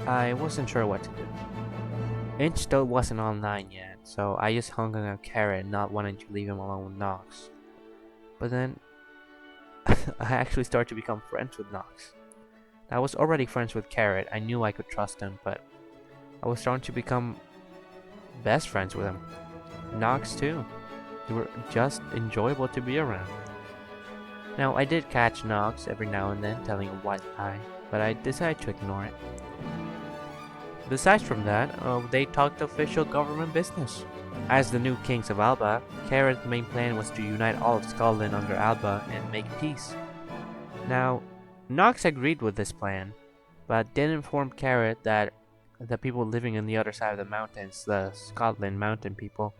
A: I wasn't sure what to do. Inch still wasn't online yet, so I just hung on Carrot, not wanting to leave him alone with Nox. But then, I actually started to become friends with Nox. I was already friends with Carrot, I knew I could trust him, but I was starting to become best friends with him. Nox too. They were just enjoyable to be around. Now, I did catch Nox every now and then telling a white lie, but I decided to ignore it. Besides from that, they talked official government business. As the new kings of Alba, Carrot's main plan was to unite all of Scotland under Alba and make peace. Now, Nox agreed with this plan, but did inform Carrot that the people living on the other side of the mountains, the Scotland mountain people,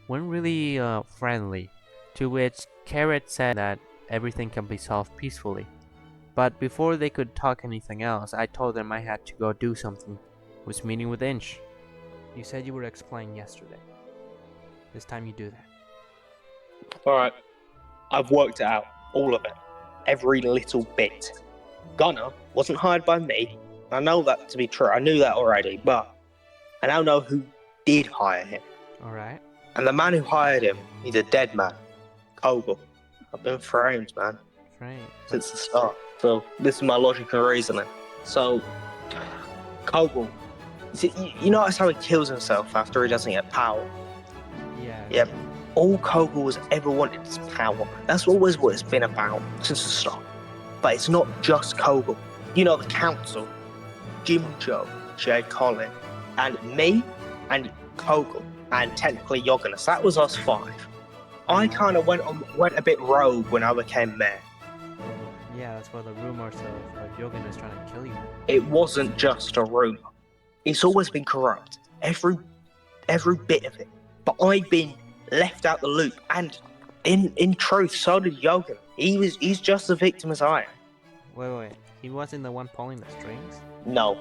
A: weren't really friendly, to which Carrot said that everything can be solved peacefully. But before they could talk anything else, I told them I had to go do something. Was meeting with Inch. You said you were explaining yesterday. This time you do that.
E: Alright, I've worked it out, all of it. Every little bit. Gunnar wasn't hired by me. I know that to be true, I knew that already, but I now know who did hire him.
A: Alright.
E: And the man who hired him, he's a dead man. Kogel. I've been framed, man,
A: Right.
E: since the start. So, this is my logic and reasoning. So, Kogel. See, you notice how he kills himself after he doesn't get power?
A: Yeah.
E: Yep. All Kogel has ever wanted is power. That's always what it's been about since the start. But it's not just Kogel. You know, the council, Jim Joe, Jay Colin, and me, and Kogel, and technically Jogannes. That was us five. I kind of went a bit rogue when I became mayor.
A: Yeah, that's why the rumors of Jogan is trying to kill you.
E: It wasn't just a rumor. It's always been corrupt. Every bit of it. But I've been left out the loop, and in truth, so did Jogan. He's just as victim as I am.
A: Wait. He wasn't the one pulling the strings?
E: No.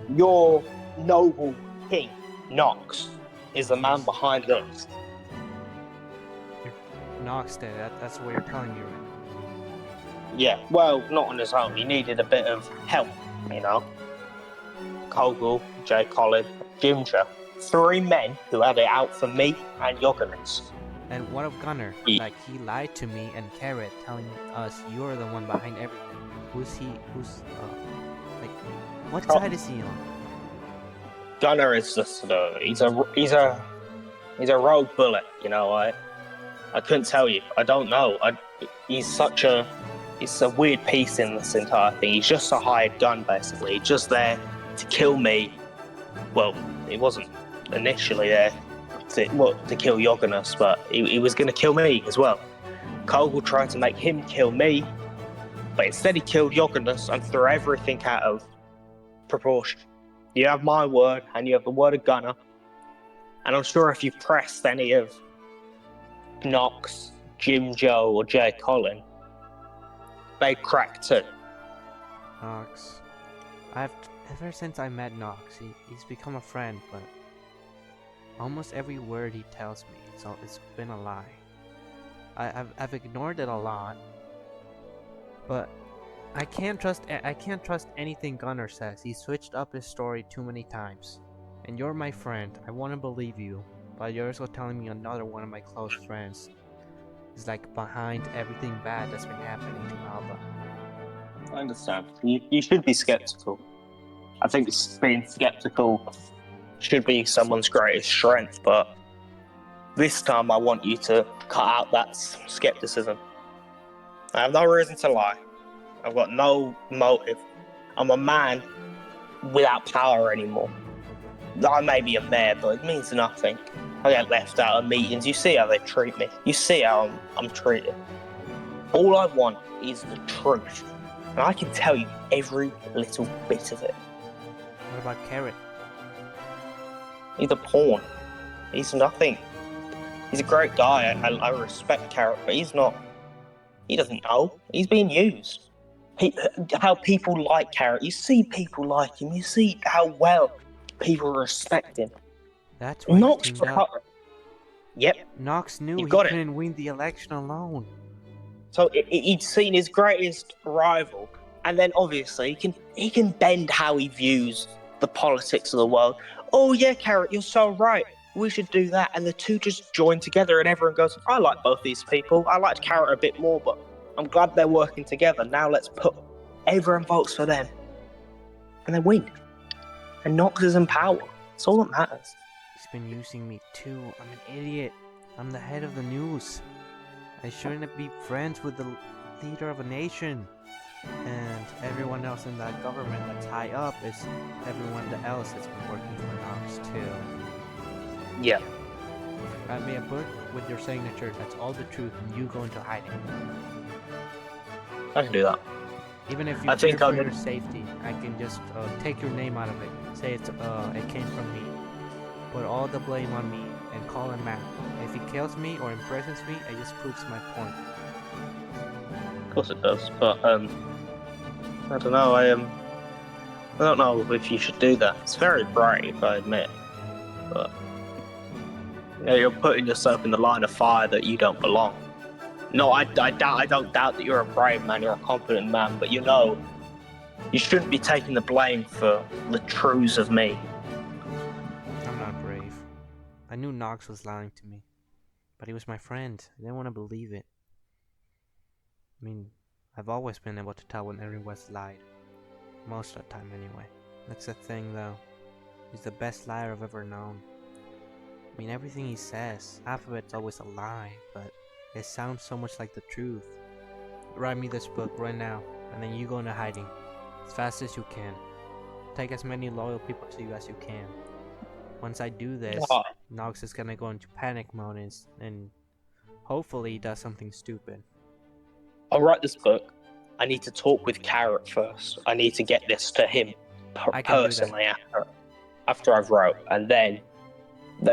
E: Your noble king, Nox, is the man behind us.
A: Nox did. That's what you're telling me right now.
E: Yeah, well, not on his own. He needed a bit of help, you know. Kogel, Jay Colin, Ginger. 3 men who had it out for me and Jogannes.
A: And what of Gunnar?
E: Yeah.
A: Like, he lied to me and Carrot, telling us you're the one behind everything. Who's he? Like, what side is he on?
E: Gunnar is just he's a rogue bullet, you know. I couldn't tell you. I don't know. He's a weird piece in this entire thing. He's just a hired gun, basically. He's just there to kill me. Well, he wasn't initially there to kill Jogannes, but he was going to kill me as well. Kogel tried to make him kill me, but instead he killed Jogannes and threw everything out of proportion. You have my word, and you have the word of Gunnar, and I'm sure if you pressed any of Nox, Jim Joe, or Jay Colin, they'd crack too.
A: Nox. Ever since I met Nox, he's become a friend, but almost every word he tells me, it's been a lie. I've ignored it a lot, but I can't trust anything Gunnar says. He switched up his story too many times. And you're my friend. I want to believe you, but you're also telling me another one of my close friends is like behind everything bad that's been happening to Alba.
E: I understand. You should be skeptical. I think being skeptical should be someone's greatest strength, but this time I want you to cut out that skepticism. I have no reason to lie. I've got no motive. I'm a man without power anymore. I may be a mayor, but it means nothing. I get left out of meetings. You see how they treat me. You see how I'm treated. All I want is the truth. And I can tell you every little bit of it.
A: What about Carrot?
E: He's a pawn. He's nothing. He's a great guy. I respect Carrot, but he's not. He doesn't know. He's being used. How people like Carrot. You see people like him. You see how well people respect him.
A: That's why
E: Nox
A: he teamed up.
E: Yep.
A: Nox knew
E: You
A: he
E: got it.
A: couldn't win the election alone.
E: So he'd seen his greatest rival, and then obviously he can bend how he views the politics of the world. Oh yeah, Carrot, you're so right. We should do that, and the two just join together, and everyone goes, I like both these people. I liked Carrot a bit more, but I'm glad they're working together. Now let's put everyone votes for them, and they win. And Nox is in power. That's all that matters.
A: He's been using me too. I'm an idiot. I'm the head of the news. I shouldn't be friends with the leader of a nation. And everyone else in that government that's high up is everyone else that's been working for Nox too.
E: Yeah.
A: Write me a book with your signature. That's all the truth, and you go into hiding.
E: I can do that.
A: Even if you
E: I think
A: fear
E: I
A: for
E: would-
A: your safety, I can just take your name out of it. Say it came from me. Put all the blame on me and call him Matt. If he kills me or imprisons me, it just proves my point.
E: Of course it does, but I don't know. I don't know if you should do that. It's very brave, I admit, but you're putting yourself in the line of fire that you don't belong. No, I don't doubt that you're a brave man. You're a confident man, but you shouldn't be taking the blame for the truths of me.
A: I'm not brave. I knew Nox was lying to me, but he was my friend. I didn't want to believe it. I mean, I've always been able to tell when everyone's lied. Most of the time, anyway. That's the thing, though. He's the best liar I've ever known. I mean, everything he says, half of it's always a lie, but it sounds so much like the truth. Write me this book right now, and then you go into hiding. As fast as you can. Take as many loyal people to you as you can. Once I do this,
E: Oh.
A: Nox is gonna go into panic mode and hopefully he does something stupid.
E: I'll write this book. I need to talk with Carrot first. I need to get this to him
A: I can do that.
E: personally after I've wrote, and then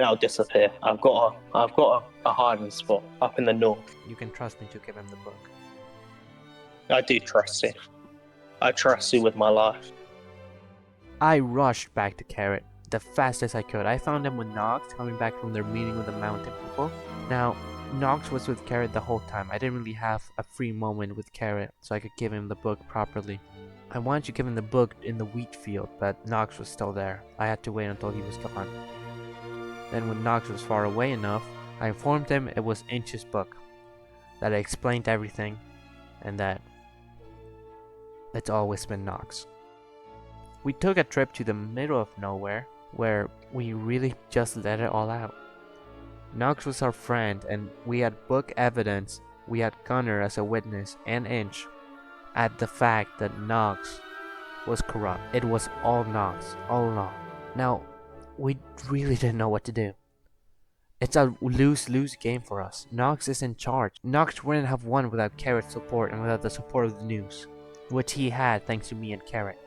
E: I'll disappear. I've got a hiding spot up in the north.
A: You can trust me to give him the book.
E: I do trust you. I trust you with my life.
A: I rushed back to Carrot the fastest I could. I found them with Nox coming back from their meeting with the mountain people. Now, Nox was with Carrot the whole time. I didn't really have a free moment with Carrot so I could give him the book properly. I wanted to give him the book in the wheat field, but Nox was still there. I had to wait until he was gone. Then when Nox was far away enough, I informed him it was Inch's book, that I explained everything, and that it's always been Nox. We took a trip to the middle of nowhere, where we really just let it all out. Nox was our friend, and we had book evidence. We had Gunnar as a witness, and Inch, at the fact that Nox was corrupt. It was all Nox, all along. Now, we really didn't know what to do. It's a lose-lose game for us. Nox is in charge. Nox wouldn't have won without Carrot's support and without the support of the news, which he had thanks to me and Carrot.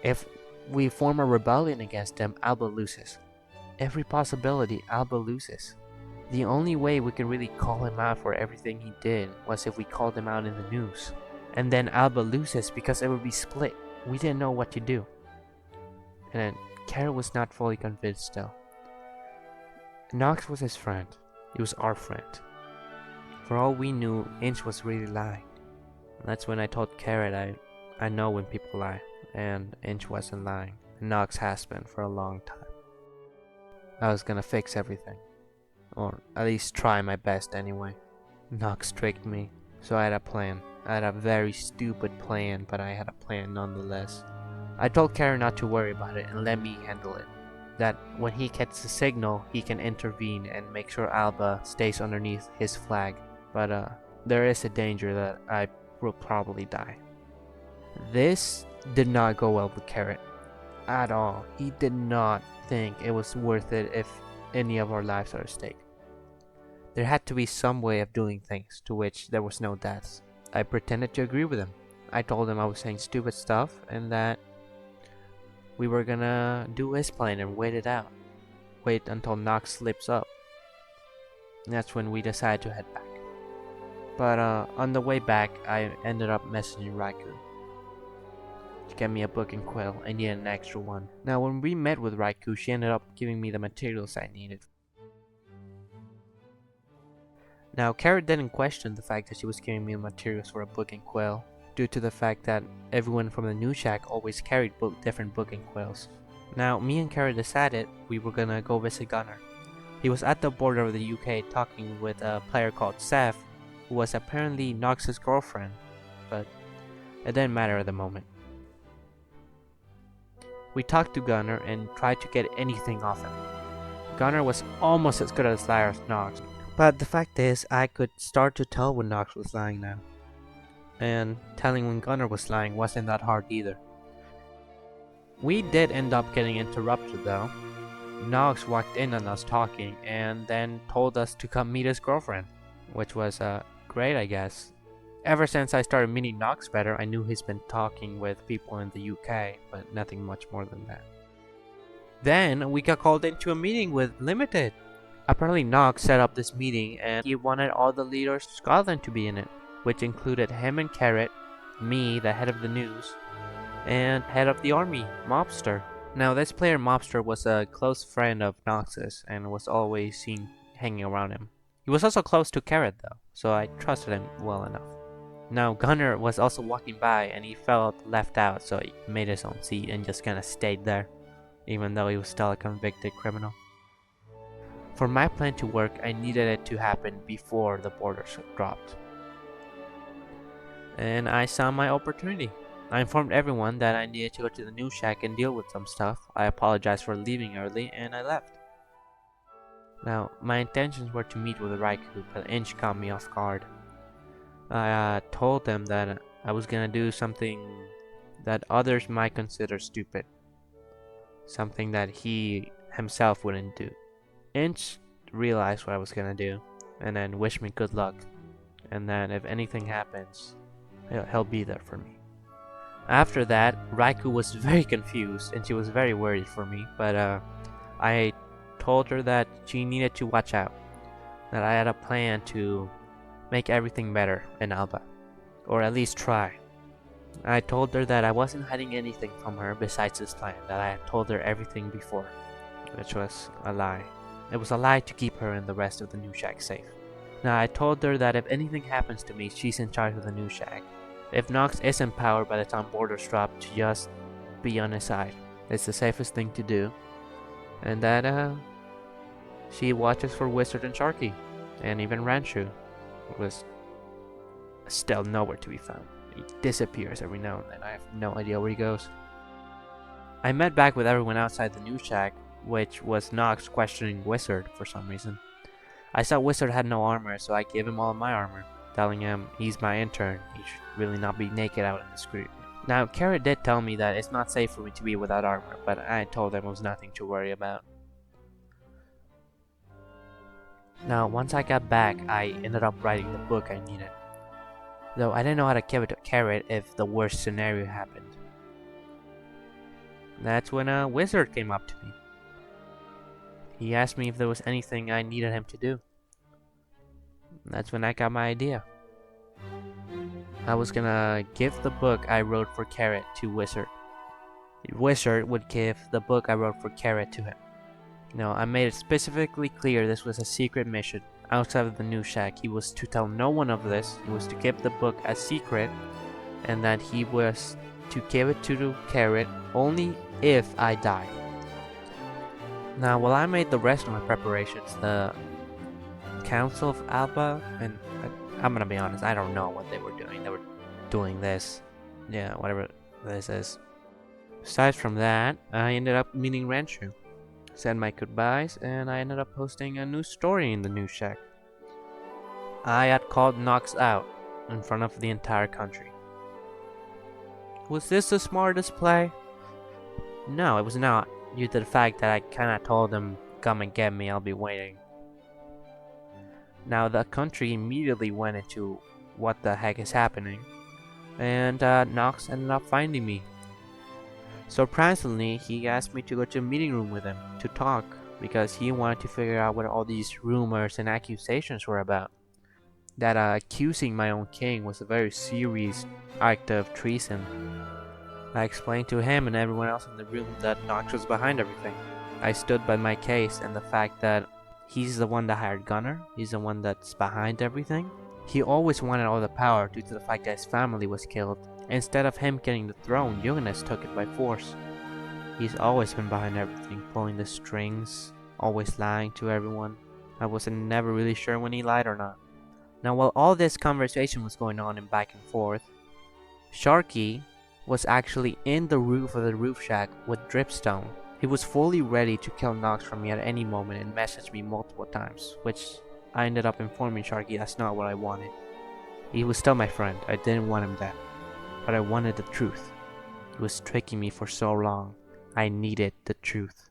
A: If we form a rebellion against him, Alba loses. Every possibility, Alba loses. The only way we could really call him out for everything he did was if we called him out in the news. And then Alba loses because it would be split. We didn't know what to do. And then Carrot was not fully convinced still. Nox was his friend. He was our friend. For all we knew, Inch was really lying. And that's when I told Carrot I know when people lie, and Inch wasn't lying. Nox has been for a long time. I was gonna fix everything. Or at least try my best anyway. Nox tricked me, so I had a plan. I had a very stupid plan, but I had a plan nonetheless. I told Karen not to worry about it and let me handle it. That when he gets the signal, he can intervene and make sure Alba stays underneath his flag. But there is a danger that I will probably die. This did not go well with Carrot at all. He did not think it was worth it if any of our lives are at stake. There had to be some way of doing things to which there was no deaths. I pretended to agree with him. I told him I was saying stupid stuff and that we were gonna do his plan and wait it out. Wait until Nox slips up. And that's when we decided to head back. But on the way back, I ended up messaging Raikou to get me a book and quill. I needed an extra one. Now when we met with Raikou, she ended up giving me the materials I needed. Now Carrot didn't question the fact that she was giving me the materials for a book and quill, due to the fact that everyone from the new shack always carried different book and quills. Now me and Carrot decided we were gonna go visit Gunnar. He was at the border of the UK talking with a player called Seth, who was apparently Nox's girlfriend, but it didn't matter at the moment. We talked to Gunnar and tried to get anything off him. Gunnar was almost as good at a liar as Nox, but the fact is I could start to tell when Nox was lying now. And telling when Gunnar was lying wasn't that hard either. We did end up getting interrupted though. Nox walked in on us talking and then told us to come meet his girlfriend, which was great, I guess. Ever since I started meeting Nox better, I knew he's been talking with people in the UK, but nothing much more than that. Then we got called into a meeting with Limited. Apparently Nox set up this meeting and he wanted all the leaders of Scotland to be in it, which included him and Carrot, me, the head of the news, and head of the army, Mobster. Now this player Mobster was a close friend of Nox's and was always seen hanging around him. He was also close to Carrot though, so I trusted him well enough. Now Gunnar was also walking by and he felt left out, so he made his own seat and just kinda stayed there, even though he was still a convicted criminal. For my plan to work, I needed it to happen before the borders dropped. And I saw my opportunity. I informed everyone that I needed to go to the new shack and deal with some stuff. I apologized for leaving early and I left. Now, my intentions were to meet with Raikou, but Inch caught me off guard. I told them that I was gonna do something that others might consider stupid. Something that he himself wouldn't do. Inch realized what I was gonna do, and then wished me good luck, and that if anything happens, he'll be there for me. After that, Raikou was very confused, and she was very worried for me, but I told her that she needed to watch out, that I had a plan to make everything better in Alba, or at least try. I told her that I wasn't hiding anything from her besides this plan, that I had told her everything before, which was a lie. It was a lie to keep her and the rest of the new shack safe. Now I told her that if anything happens to me, she's in charge of the new shack. If Nox is empowered by the time borders drop, to just be on his side. It's the safest thing to do. And that she watches for Wizard and Sharky, and even Ranchu was still nowhere to be found. He disappears every now and then. I have no idea where he goes. I met back with everyone outside the new shack, which was Nox questioning Wizard for some reason. I saw Wizard had no armor, so I gave him all of my armor, telling him he's my intern, he should really not be naked out in the street. Now, Carrot did tell me that it's not safe for me to be without armor, but I told him it was nothing to worry about. Now, once I got back, I ended up writing the book I needed. Though I didn't know how to give it to Carrot if the worst scenario happened. That's when a wizard came up to me. He asked me if there was anything I needed him to do. That's when I got my idea. I was gonna give the book I wrote for Carrot to Wizard. Wizard would give the book I wrote for Carrot to him. Now, I made it specifically clear this was a secret mission outside of the new shack. He was to tell no one of this. He was to keep the book a secret and that he was to give it to the Carrot only if I died. Now, while I made the rest of my preparations, the Council of Alba, and I'm gonna be honest, I don't know what they were doing. They were doing this. Yeah, whatever this is. Aside from that, I ended up meeting Ranchu, said my goodbyes, and I ended up posting a new story in the news shack. I had called Nox out in front of the entire country. Was this the smartest play? No, it was not, due to the fact that I kinda told them, come and get me, I'll be waiting. Now the country immediately went into what the heck is happening, and Nox ended up finding me. Surprisingly, he asked me to go to a meeting room with him to talk because he wanted to figure out what all these rumors and accusations were about. That accusing my own king was a very serious act of treason. I explained to him and everyone else in the room that Nox was behind everything. I stood by my case and the fact that he's the one that hired Gunnar, he's the one that's behind everything. He always wanted all the power due to the fact that his family was killed. Instead of him getting the throne, Jonas took it by force. He's always been behind everything, pulling the strings, always lying to everyone. I was never really sure when he lied or not. Now, while all this conversation was going on and back and forth, Sharky was actually in the roof of the roof shack with Dripstone. He was fully ready to kill Nox from me at any moment and messaged me multiple times, which I ended up informing Sharky that's not what I wanted. He was still my friend, I didn't want him dead. But I wanted the truth. He was tricking me for so long. I needed the truth.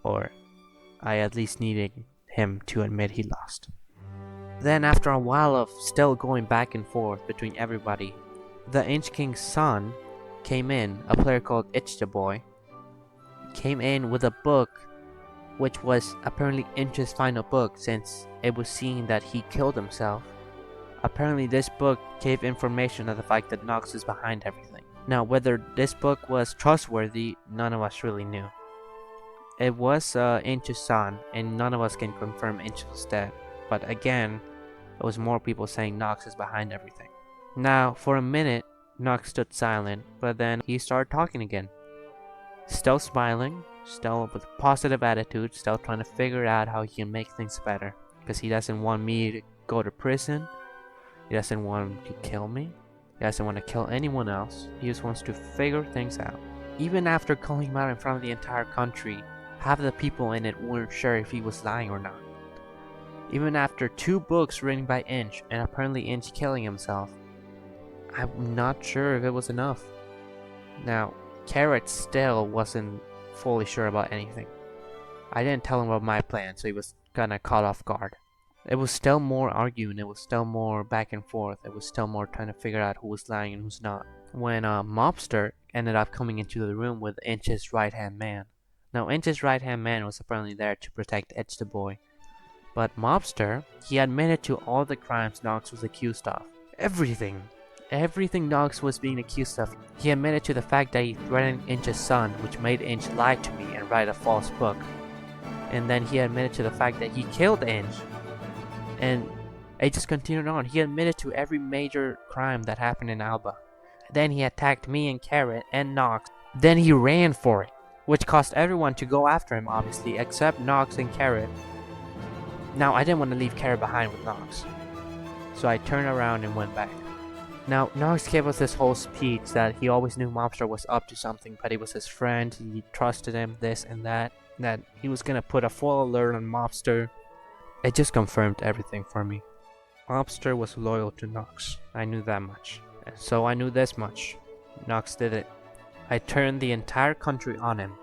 A: Or I at least needed him to admit he lost. Then after a while of still going back and forth between everybody, the Inch King's son came in, a player called Itch the Boy, came in with a book which was apparently Inch's final book since it was seen that he killed himself. Apparently this book gave information of the fact that Nox is behind everything. Now, whether this book was trustworthy, none of us really knew. It was Inch's son, and none of us can confirm Inch was dead. But again, there was more people saying Nox is behind everything. Now, for a minute, Nox stood silent, but then he started talking again. Still smiling, still with a positive attitude, still trying to figure out how he can make things better. Because he doesn't want me to go to prison. He doesn't want to kill me. He doesn't want to kill anyone else. He just wants to figure things out. Even after calling him out in front of the entire country, half of the people in it weren't sure if he was lying or not. Even after 2 books written by Inch, and apparently Inch killing himself, I'm not sure if it was enough. Now, Carrot still wasn't fully sure about anything. I didn't tell him about my plan, so he was kinda caught off guard. It was still more arguing, it was still more back and forth, it was still more trying to figure out who was lying and who's not. When Mobster ended up coming into the room with Inch's right-hand man. Now, Inch's right-hand man was apparently there to protect Itch the Boy. But Mobster, he admitted to all the crimes Nox was accused of. Everything Nox was being accused of. He admitted to the fact that he threatened Inch's son, which made Inch lie to me and write a false book. And then he admitted to the fact that he killed Inch. And it just continued on. He admitted to every major crime that happened in Alba. Then he attacked me and Carrot and Nox. Then he ran for it, which caused everyone to go after him, obviously, except Nox and Carrot. Now, I didn't want to leave Carrot behind with Nox, so I turned around and went back. Now, Nox gave us this whole speech that he always knew Mobster was up to something, but he was his friend, he trusted him, this and that he was gonna put a full alert on Mobster. It just confirmed everything for me. Mobster was loyal to Nox. I knew that much. And so I knew this much. Nox did it. I turned the entire country on him.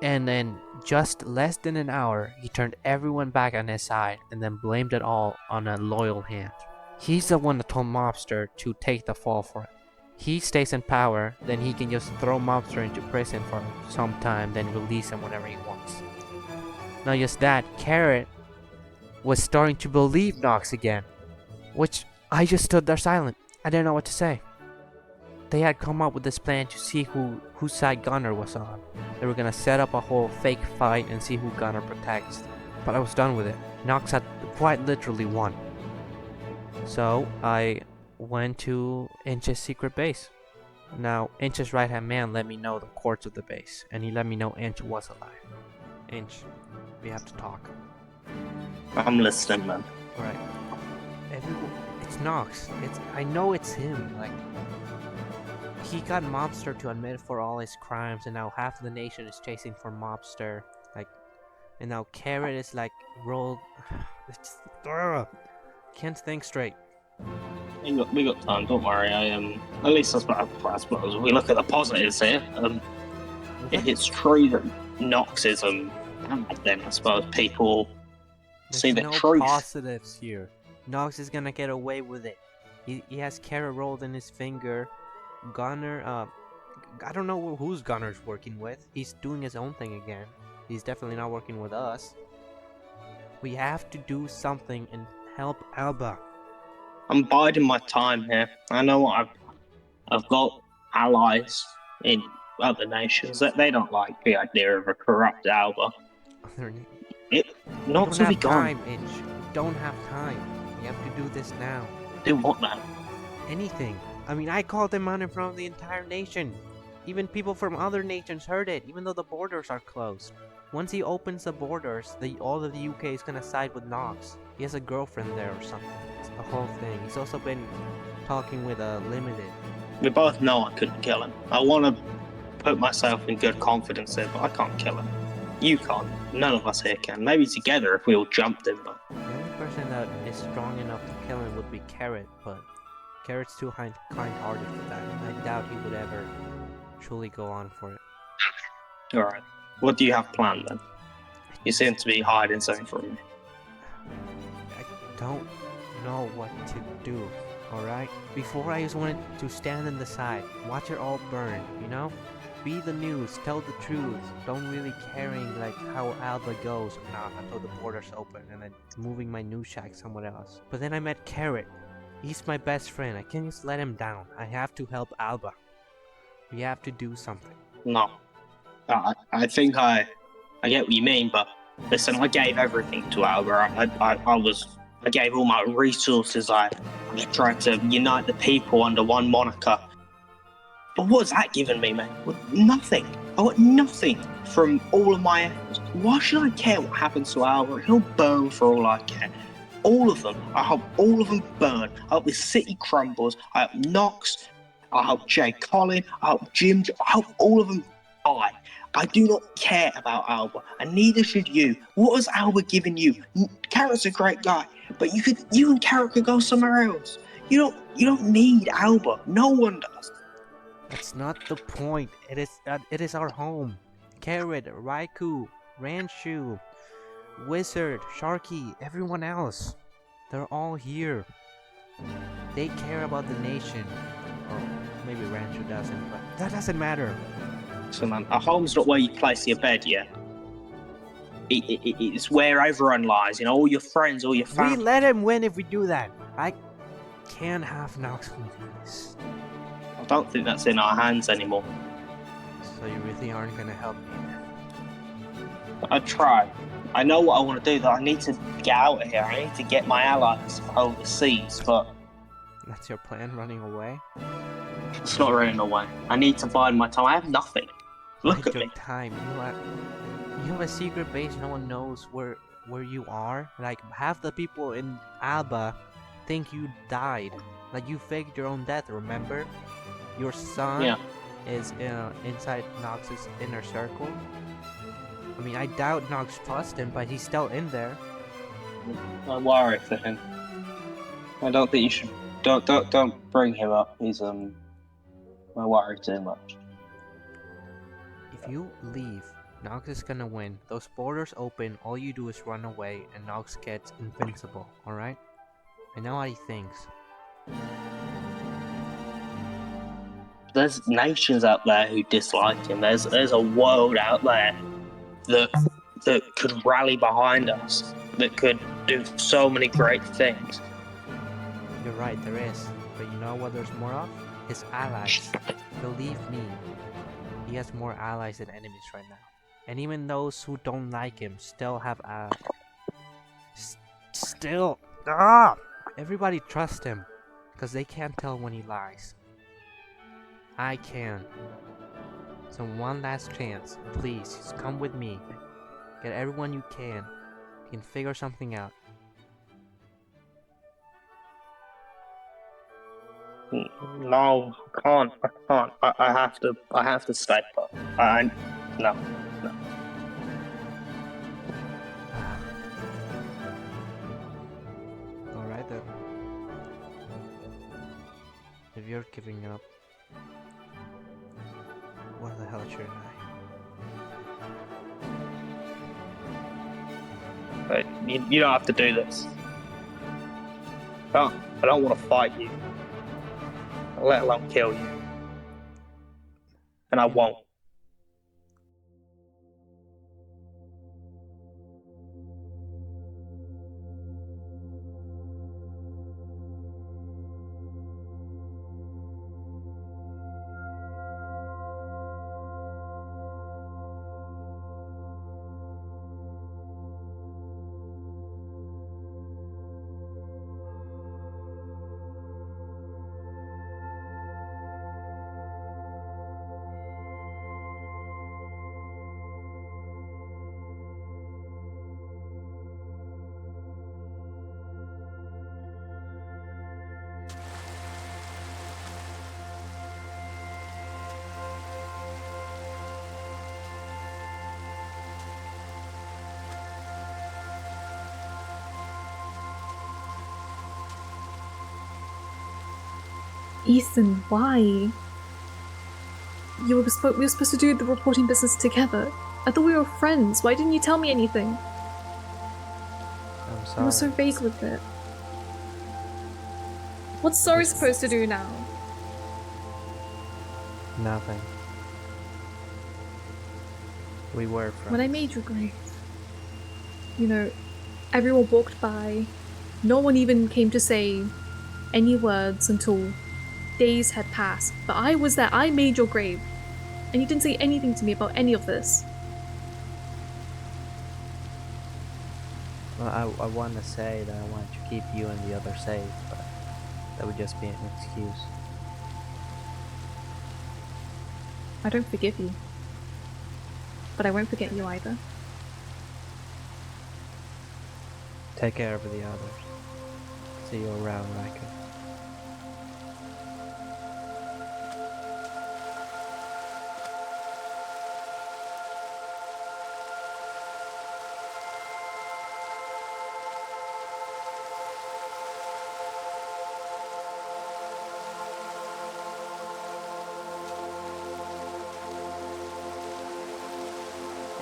A: And in just less than an hour, he turned everyone back on his side and then blamed it all on a loyal hand. He's the one that told Mobster to take the fall for it. He stays in power, then he can just throw Mobster into prison for some time, then release him whenever he wants. Not just that, Carrot was starting to believe Nox again, which I just stood there silent. I didn't know what to say. They had come up with this plan to see whose side Gunnar was on. They were gonna set up a whole fake fight and see who Gunnar protects. But I was done with it. Nox had quite literally won. So I went to Inch's secret base. Now, Inch's right-hand man let me know the courts of the base, and he let me know Inch was alive. Inch, we have to talk.
E: I'm listening, man.
A: Alright. It's Nox. I know it's him. Like, he got Mobster to admit for all his crimes, and now half of the nation is chasing for Mobster. Like, and now Carrot is like rolled. It's can't think straight.
E: We got time. Don't worry. At least that's what I suppose. We look at the positives here. If it's true that Nox is bad, then I suppose people see the
A: no
E: truth.
A: positives here. Nox is gonna get away with it. He has Carrot rolled in his finger. Gunner, I don't know who's Gunner's working with. He's doing his own thing again. He's definitely not working with us. We have to do something and help Alba.
E: I'm biding my time here. I know I've got allies in other nations that they don't like the idea of a corrupt Alba. Nox will be gone.
A: Inch. We don't have time. We have to do this now.
E: Do what now?
A: Anything. I mean, I called him out in front of the entire nation. Even people from other nations heard it, even though the borders are closed. Once he opens the borders, all of the UK is gonna side with Nox. He has a girlfriend there or something. It's a whole thing. He's also been talking with Limited.
E: We both know I couldn't kill him. I want to put myself in good confidence here, but I can't kill him. You can't. None of us here can. Maybe together if we all jumped him, but...
A: The only person that is strong enough to kill him would be Carrot, but Carrot's too kind-hearted for that. I doubt he would ever truly go on for it.
E: Alright. What do you have planned then? You seem to be hiding something from me.
A: I don't know what to do, alright? Before I just wanted to stand on the side, watch it all burn, you know? Be the news, tell the truth, don't really caring like how Alba goes or not until the borders open and then moving my news shack somewhere else. But then I met Carrot. He's my best friend, I can't just let him down. I have to help Alba. We have to do something.
E: No. I think I get what you mean, but listen, I gave everything to Alba. I gave all my resources. I tried to unite the people under one moniker. But what's that given me, man? Nothing. I got nothing from all of my efforts. Why should I care what happens to Alba? He'll burn for all I care. All of them. I hope all of them burn. I hope this city crumbles. I hope Nox. I hope Jay Collin. I hope Jim. I hope all of them die. I do not care about Alba, and neither should you. What has Alba given you? Carrot's a great guy, but you and Carrot could go somewhere else. You don't need Alba. No one does.
A: That's not the point. It is our home. Carrot, Raikou, Ranchu, Wizard, Sharky, everyone else. They're all here. They care about the nation. Or maybe Ranchu doesn't, but that doesn't matter.
E: So man, a home's not where you place your bed, yeah? It's where everyone lies, you know, all your friends, all your family.
A: We let him win if we do that. I can't have Nox win this.
E: I don't think that's in our hands anymore.
A: So you really aren't gonna help me?
E: I try. I know what I want to do, though. I need to get out of here. I need to get my allies overseas, but...
A: That's your plan, running away?
E: It's not running away. I need to bide my time. I have nothing. Look at
A: your
E: me.
A: Time. You have a secret base. No one knows where you are. Like half the people in Alba think you died. Like you faked your own death. Remember? Your son is inside Nox's inner circle. I mean, I doubt Nox trusts him, but he's still in there.
E: I worry for him. I don't think you should. Don't bring him up. He's I worry too much.
A: If you leave, Nox is gonna win. Those borders open, all you do is run away, and Nox gets invincible, alright? I know how he thinks.
E: There's nations out there who dislike him. There's a world out there that could rally behind us, that could do so many great things.
A: You're right, there is. But you know what there's more of? His allies. Believe me, he has more allies than enemies right now. And even those who don't like him still have everybody trusts him, because they can't tell when he lies. I can. So one last chance. Please, just come with me. Get everyone you can. You can figure something out.
E: No, I can't. I can't. I have to. I have to stay put. No.
A: Alright then. If you're giving up, what the hell should I?
E: But you don't have to do this. I don't want to fight you, let alone kill you. And I won't.
F: Ethan, why? We were supposed to do the reporting business together. I thought we were friends. Why didn't you tell me anything?
A: I'm
F: You
A: sorry.
F: were so vague with it. What's Sorry supposed to do now?
A: Nothing. We were friends.
F: When I made your grave, everyone walked by. No one even came to say any words until days had passed. But I was there. I made your grave. And you didn't say anything to me about any of this.
A: Well, I want to say that I want to keep you and the others safe, but that would just be an excuse.
F: I don't forgive you. But I won't forget you either.
A: Take care of the others. See you around, Riker.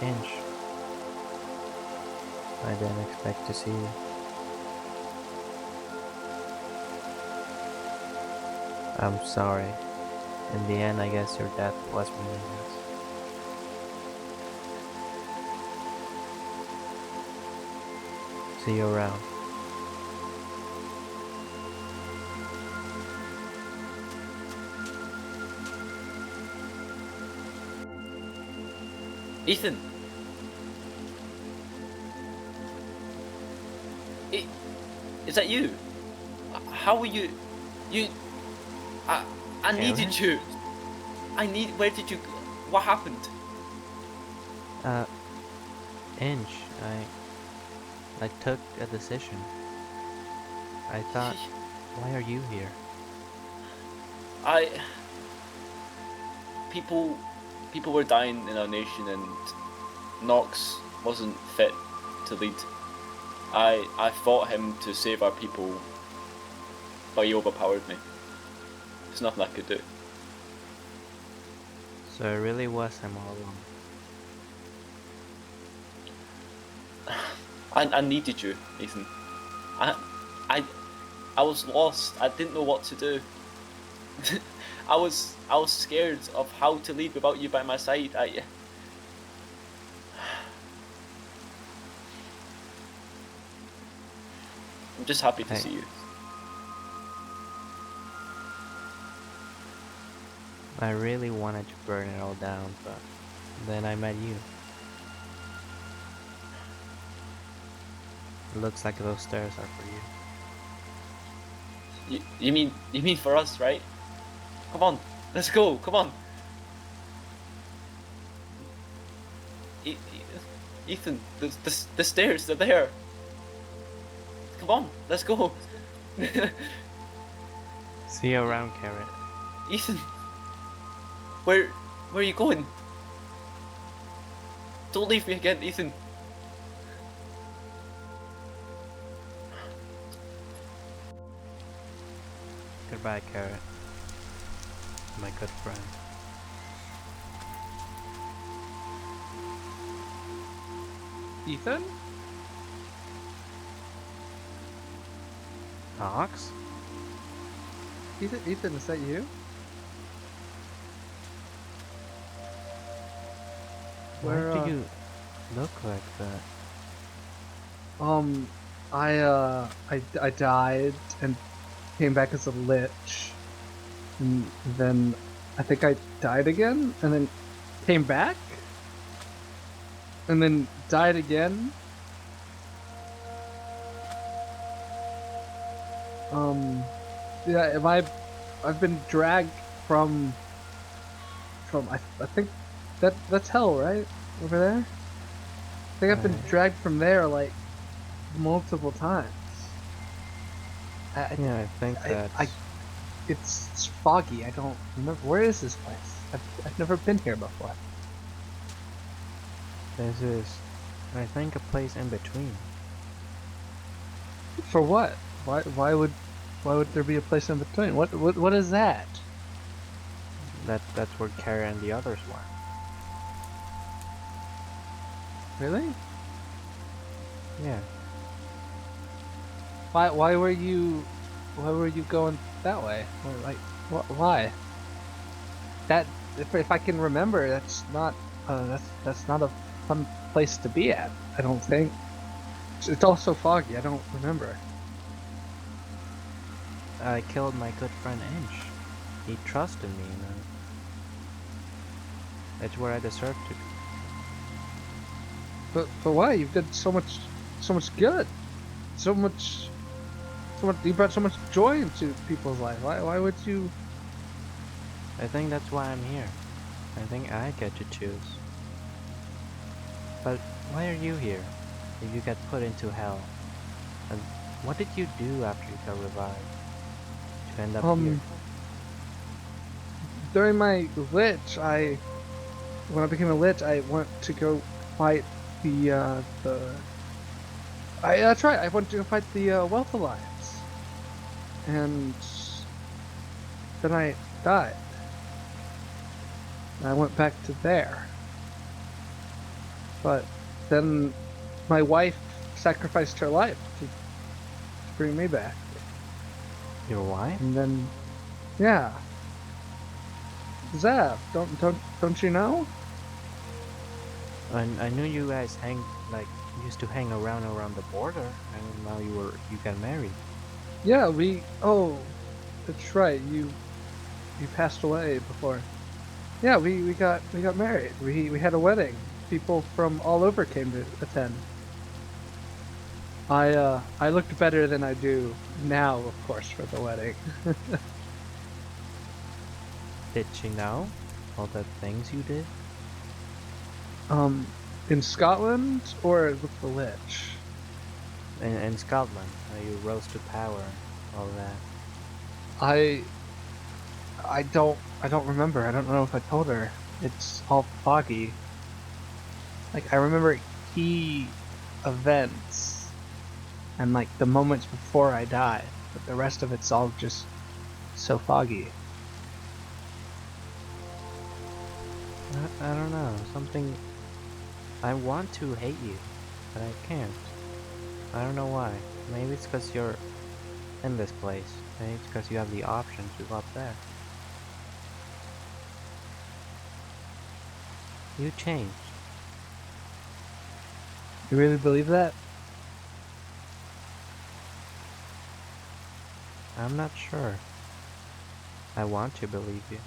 A: Inch. I didn't expect to see you. I'm sorry. In the end, I guess your death was meaningless. See you around.
C: Ethan! Is that you? How were you? I needed you. Where did you? What happened?
A: Inch, I took a decision. I thought, why are you here?
C: People were dying in our nation, and Nox wasn't fit to lead. I fought him to save our people, but he overpowered me. There's nothing I could do.
A: So it really was him all along.
C: I needed you, Ethan. I was lost. I didn't know what to do. I was scared of how to lead without you by my side. I'm just happy to see you.
A: I really wanted to burn it all down, but then I met you. It looks like those stairs are for you.
C: You mean for us, right? Come on, Let's go. Come on. Ethan, the stairs, they're there. Come on, let's go.
A: See you around, Carrot.
C: Ethan, where are you going? Don't leave me again, Ethan.
A: Goodbye, Carrot. My good friend.
G: Ethan?
A: Ox?
G: Ethan, is that you?
A: Why
G: Where,
A: do you look like that?
G: I died and came back as a lich, and then I think I died again, and then came back, and then died again. Yeah, I've been dragged from I think that's hell, right? Over there? I think I've been dragged from there like multiple times.
A: Yeah, I think that's...
G: It's foggy. I don't remember. Where is this place? I've never been here before.
A: This is, I think, a place in between.
G: For what? Why would there be a place in between? What is that?
A: That's where Kara and the others were.
G: Really?
A: Yeah.
G: Why were you going that way? Or, like, why? That if I can remember, that's not a fun place to be at. I don't think. It's also foggy. I don't remember.
A: I killed my good friend Inch. He trusted me, and that's where I deserve to be.
G: But why? You've done so much good, so much. You brought so much joy into people's life. Why would you?
A: I think that's why I'm here. I think I get to choose. But why are you here? If you got put into hell, and what did you do after you got revived to end up here?
G: During my lich, when I became a lich, I went to go fight that's right. I went to go fight the Wealth Alliance, and then I died. And I went back to there, but then my wife sacrificed her life to bring me back.
A: Your wife?
G: And then, yeah, Zav, don't you know?
A: I knew you guys used to hang around the border, and now you got married.
G: Yeah, that's right. You passed away before. Yeah, we got married. We had a wedding. People from all over came to attend. I looked better than I do now, of course, for the wedding.
A: Did she know all the things you did?
G: In Scotland or with the Lich?
A: In Scotland, you rose to power, all that.
G: I don't remember. I don't know if I told her. It's all foggy. Like, I remember key events and like the moments before I died, but the rest of it's all just so foggy.
A: I don't know, something... I want to hate you, but I can't. I don't know why. Maybe it's because you're in this place. Maybe it's because you have the option to go up there. You changed.
G: You really believe that?
A: I'm not sure. I want to believe you.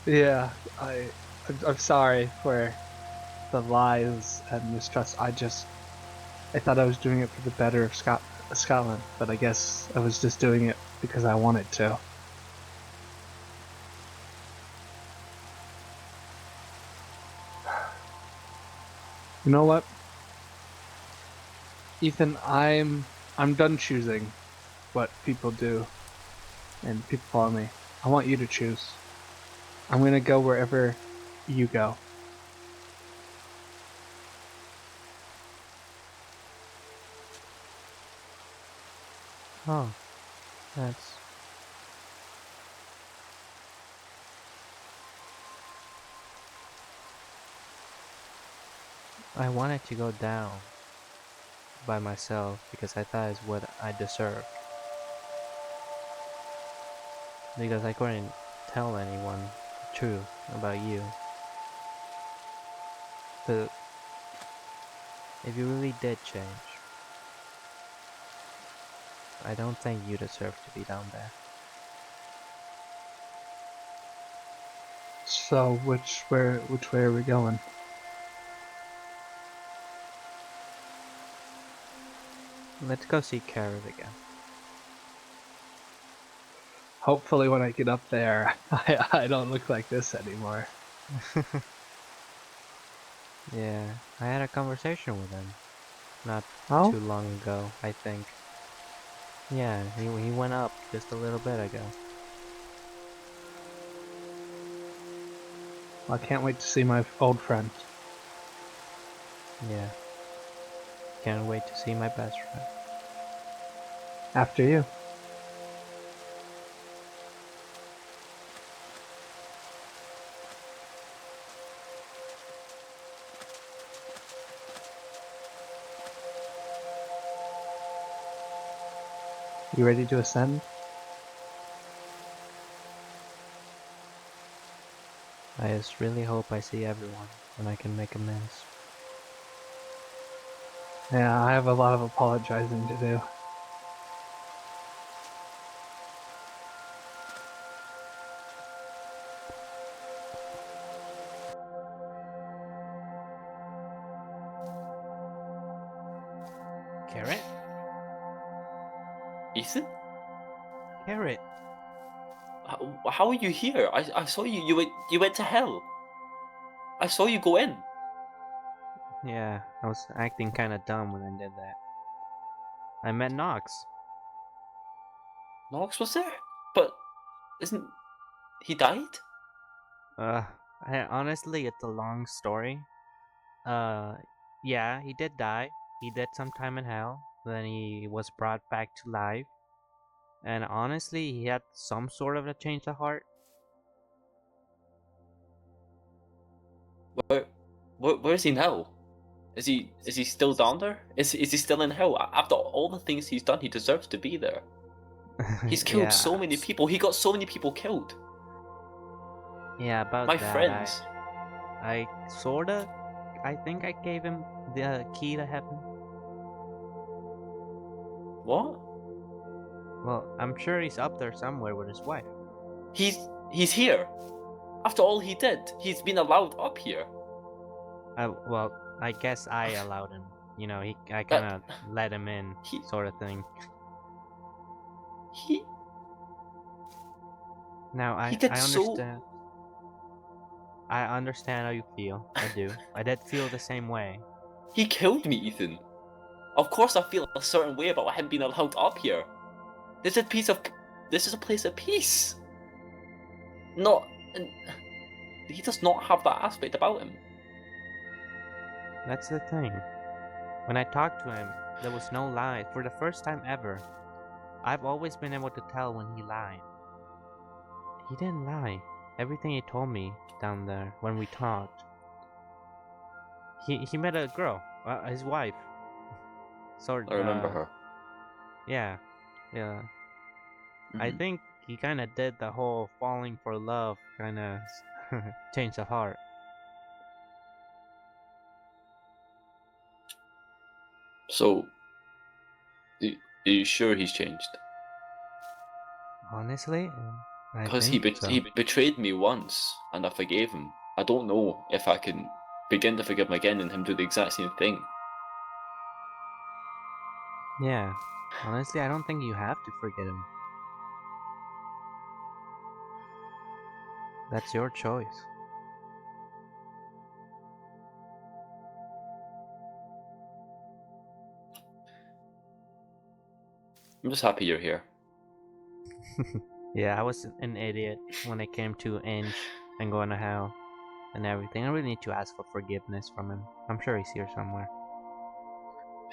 G: Yeah, I'm sorry for the lies and mistrust. I thought I was doing it for the better of Scotland. Scotland, but I guess I was just doing it because I wanted to. You know what, Ethan? I'm done choosing what people do and people follow me. I want you to choose. I'm gonna go wherever you go.
A: Oh, that's... I wanted to go down by myself because I thought it's what I deserved. Because I couldn't tell anyone the truth about you. But if you really did change, I don't think you deserve to be down there.
G: So which way are we going?
A: Let's go see Carrot again.
G: Hopefully when I get up there, I don't look like this anymore.
A: Yeah, I had a conversation with him not
G: Oh?
A: too long ago, I think. Yeah, he went up just a little bit ago.
G: I can't wait to see my old friend.
A: Yeah. Can't wait to see my best friend.
G: After you. You ready to ascend?
A: I just really hope I see everyone and I can make amends.
G: Yeah, I have a lot of apologizing to do.
A: Carrot?
C: Ethan?
A: Carrot!
C: How are you here? I saw you. You went to hell. I saw you go in.
A: Yeah, I was acting kinda dumb when I did that. I met Nox.
C: Nox was there, but isn't he died?
A: Uh, honestly, it's a long story. Uh, yeah, he did die. He did some time in hell. Then he was brought back to life. And honestly, he had some sort of a change of heart.
C: Where's he now? Is he still down there? Is he still in hell? After all the things he's done, he deserves to be there. He's killed
A: Yeah,
C: so many people. He got so many people killed.
A: yeah, about
C: My
A: that,
C: friends.
A: I sorta, I think I gave him the key to heaven.
C: What?
A: Well, I'm sure he's up there somewhere with his wife.
C: He's here. After all he did, he's been allowed up here.
A: Well, I guess I allowed him. You know, I kind of let him in,
C: he-
A: sort of thing.
C: He
A: Now
C: he did
A: I
C: so.
A: understand. I understand how you feel. I do. I did feel the same way.
C: He killed me, Ethan. Of course, I feel a certain way about him being allowed up here. This is a piece of. This is a place of peace. Not. He does not have that aspect about him.
A: That's the thing. When I talked to him, there was no lie. For the first time ever, I've always been able to tell when he lied. He didn't lie. Everything he told me down there when we talked. He met a girl, his wife.
C: I remember her.
A: Yeah, yeah. I
C: Mhm.
A: think he kind of did the whole falling for love kind of change of heart.
C: So, are you sure he's changed?
A: Honestly, I
C: Because
A: think so.
C: he betrayed me once, and I forgave him. I don't know if I can begin to forgive him again and him do the exact same thing.
A: Yeah, Honestly, I don't think you have to forget him. That's your choice.
C: I'm just happy you're here.
A: Yeah, I was an idiot when it came to Inch and going to hell and everything. I really need to ask for forgiveness from him. I'm sure he's here somewhere.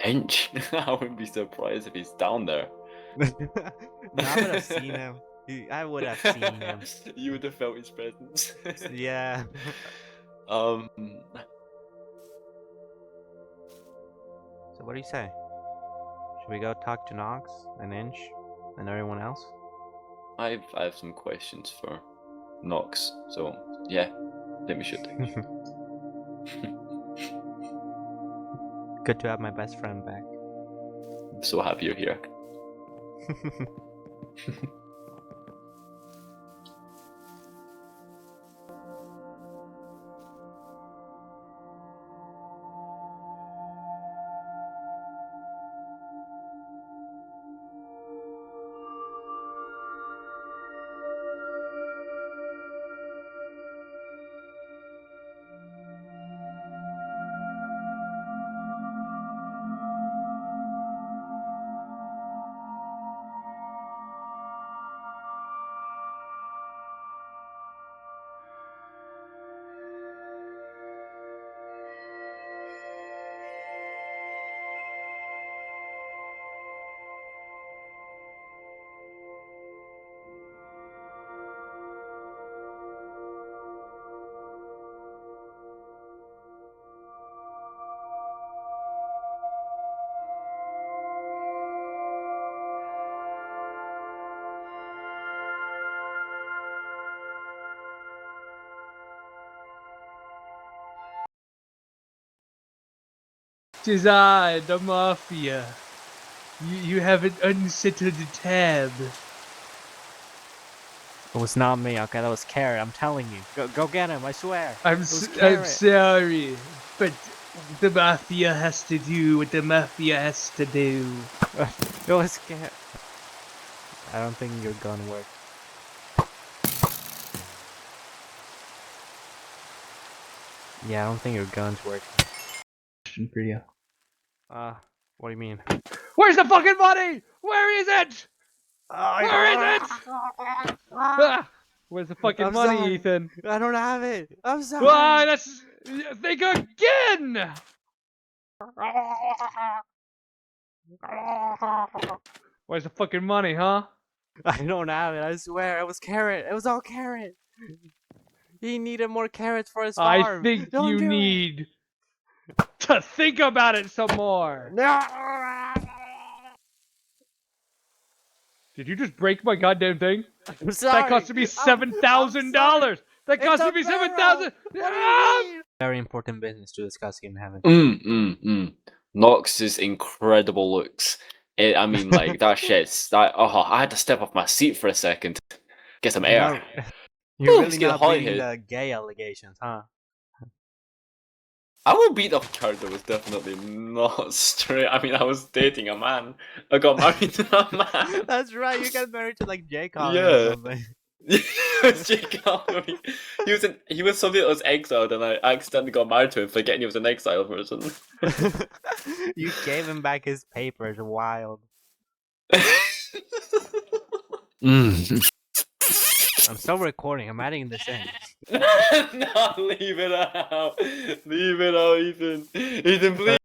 C: Inch? I wouldn't be surprised if he's down there.
A: No, I would have seen him. I would have seen him.
C: You would have felt his presence.
A: Yeah.
C: Um,
A: So what do you say? Should we go talk to Nox and Inch and everyone else?
C: I have some questions for Nox, so yeah, I think we should.
A: Good to have my best friend back.
C: I'm so happy you're here.
H: Tis I, the Mafia. You haven't unsettled the tab.
A: It was not me, okay? That was Carrot. I'm telling you. Go get him, I swear.
H: I'm sorry, but the Mafia has to do what the Mafia has to do.
A: It was Carrot. I don't think your gun worked. Yeah, I don't think your gun's working.
G: Question for you.
A: What do you mean?
H: Where's the fucking money? Where is it? Where is it? Ah, where's the fucking
A: I'm
H: money,
A: sorry.
H: Ethan?
A: I don't have it. I'm sorry.
H: Ah, that's think again. Where's the fucking money, huh?
A: I don't have it. I swear. It was Carrot. It was all Carrot. He needed more carrots for his farm.
H: I think
A: Don't
H: you
A: do
H: need to think about it some more.
A: it. No.
H: Did you just break my goddamn thing?
A: I'm sorry.
H: That costed me
A: I'm
H: $7,000.
A: sorry.
H: That
A: It's
H: costed
A: a
H: me
A: barrel.
H: $7,000.
A: What do you mean? Very important business to discuss here in heaven.
C: Nox's incredible looks. I mean, like, that shit's... I had to step off my seat for a second. Get some air.
A: You're
C: Ooh,
A: really
C: it's getting
A: not
C: hot
A: beating
C: here.
A: the gay allegations, huh?
C: I will beat up card that was definitely not straight. I mean, I was dating a man. I got married to a man.
A: That's right. You got married to like Jacob or
C: Yeah.
A: something.
C: Jacob. He was somebody that was exiled, and I accidentally got married to him, forgetting he was an exile person.
A: You gave him back his papers. Wild. I'm still recording. I'm adding this in.
C: No, leave it out. Leave it out, Ethan. Ethan, please.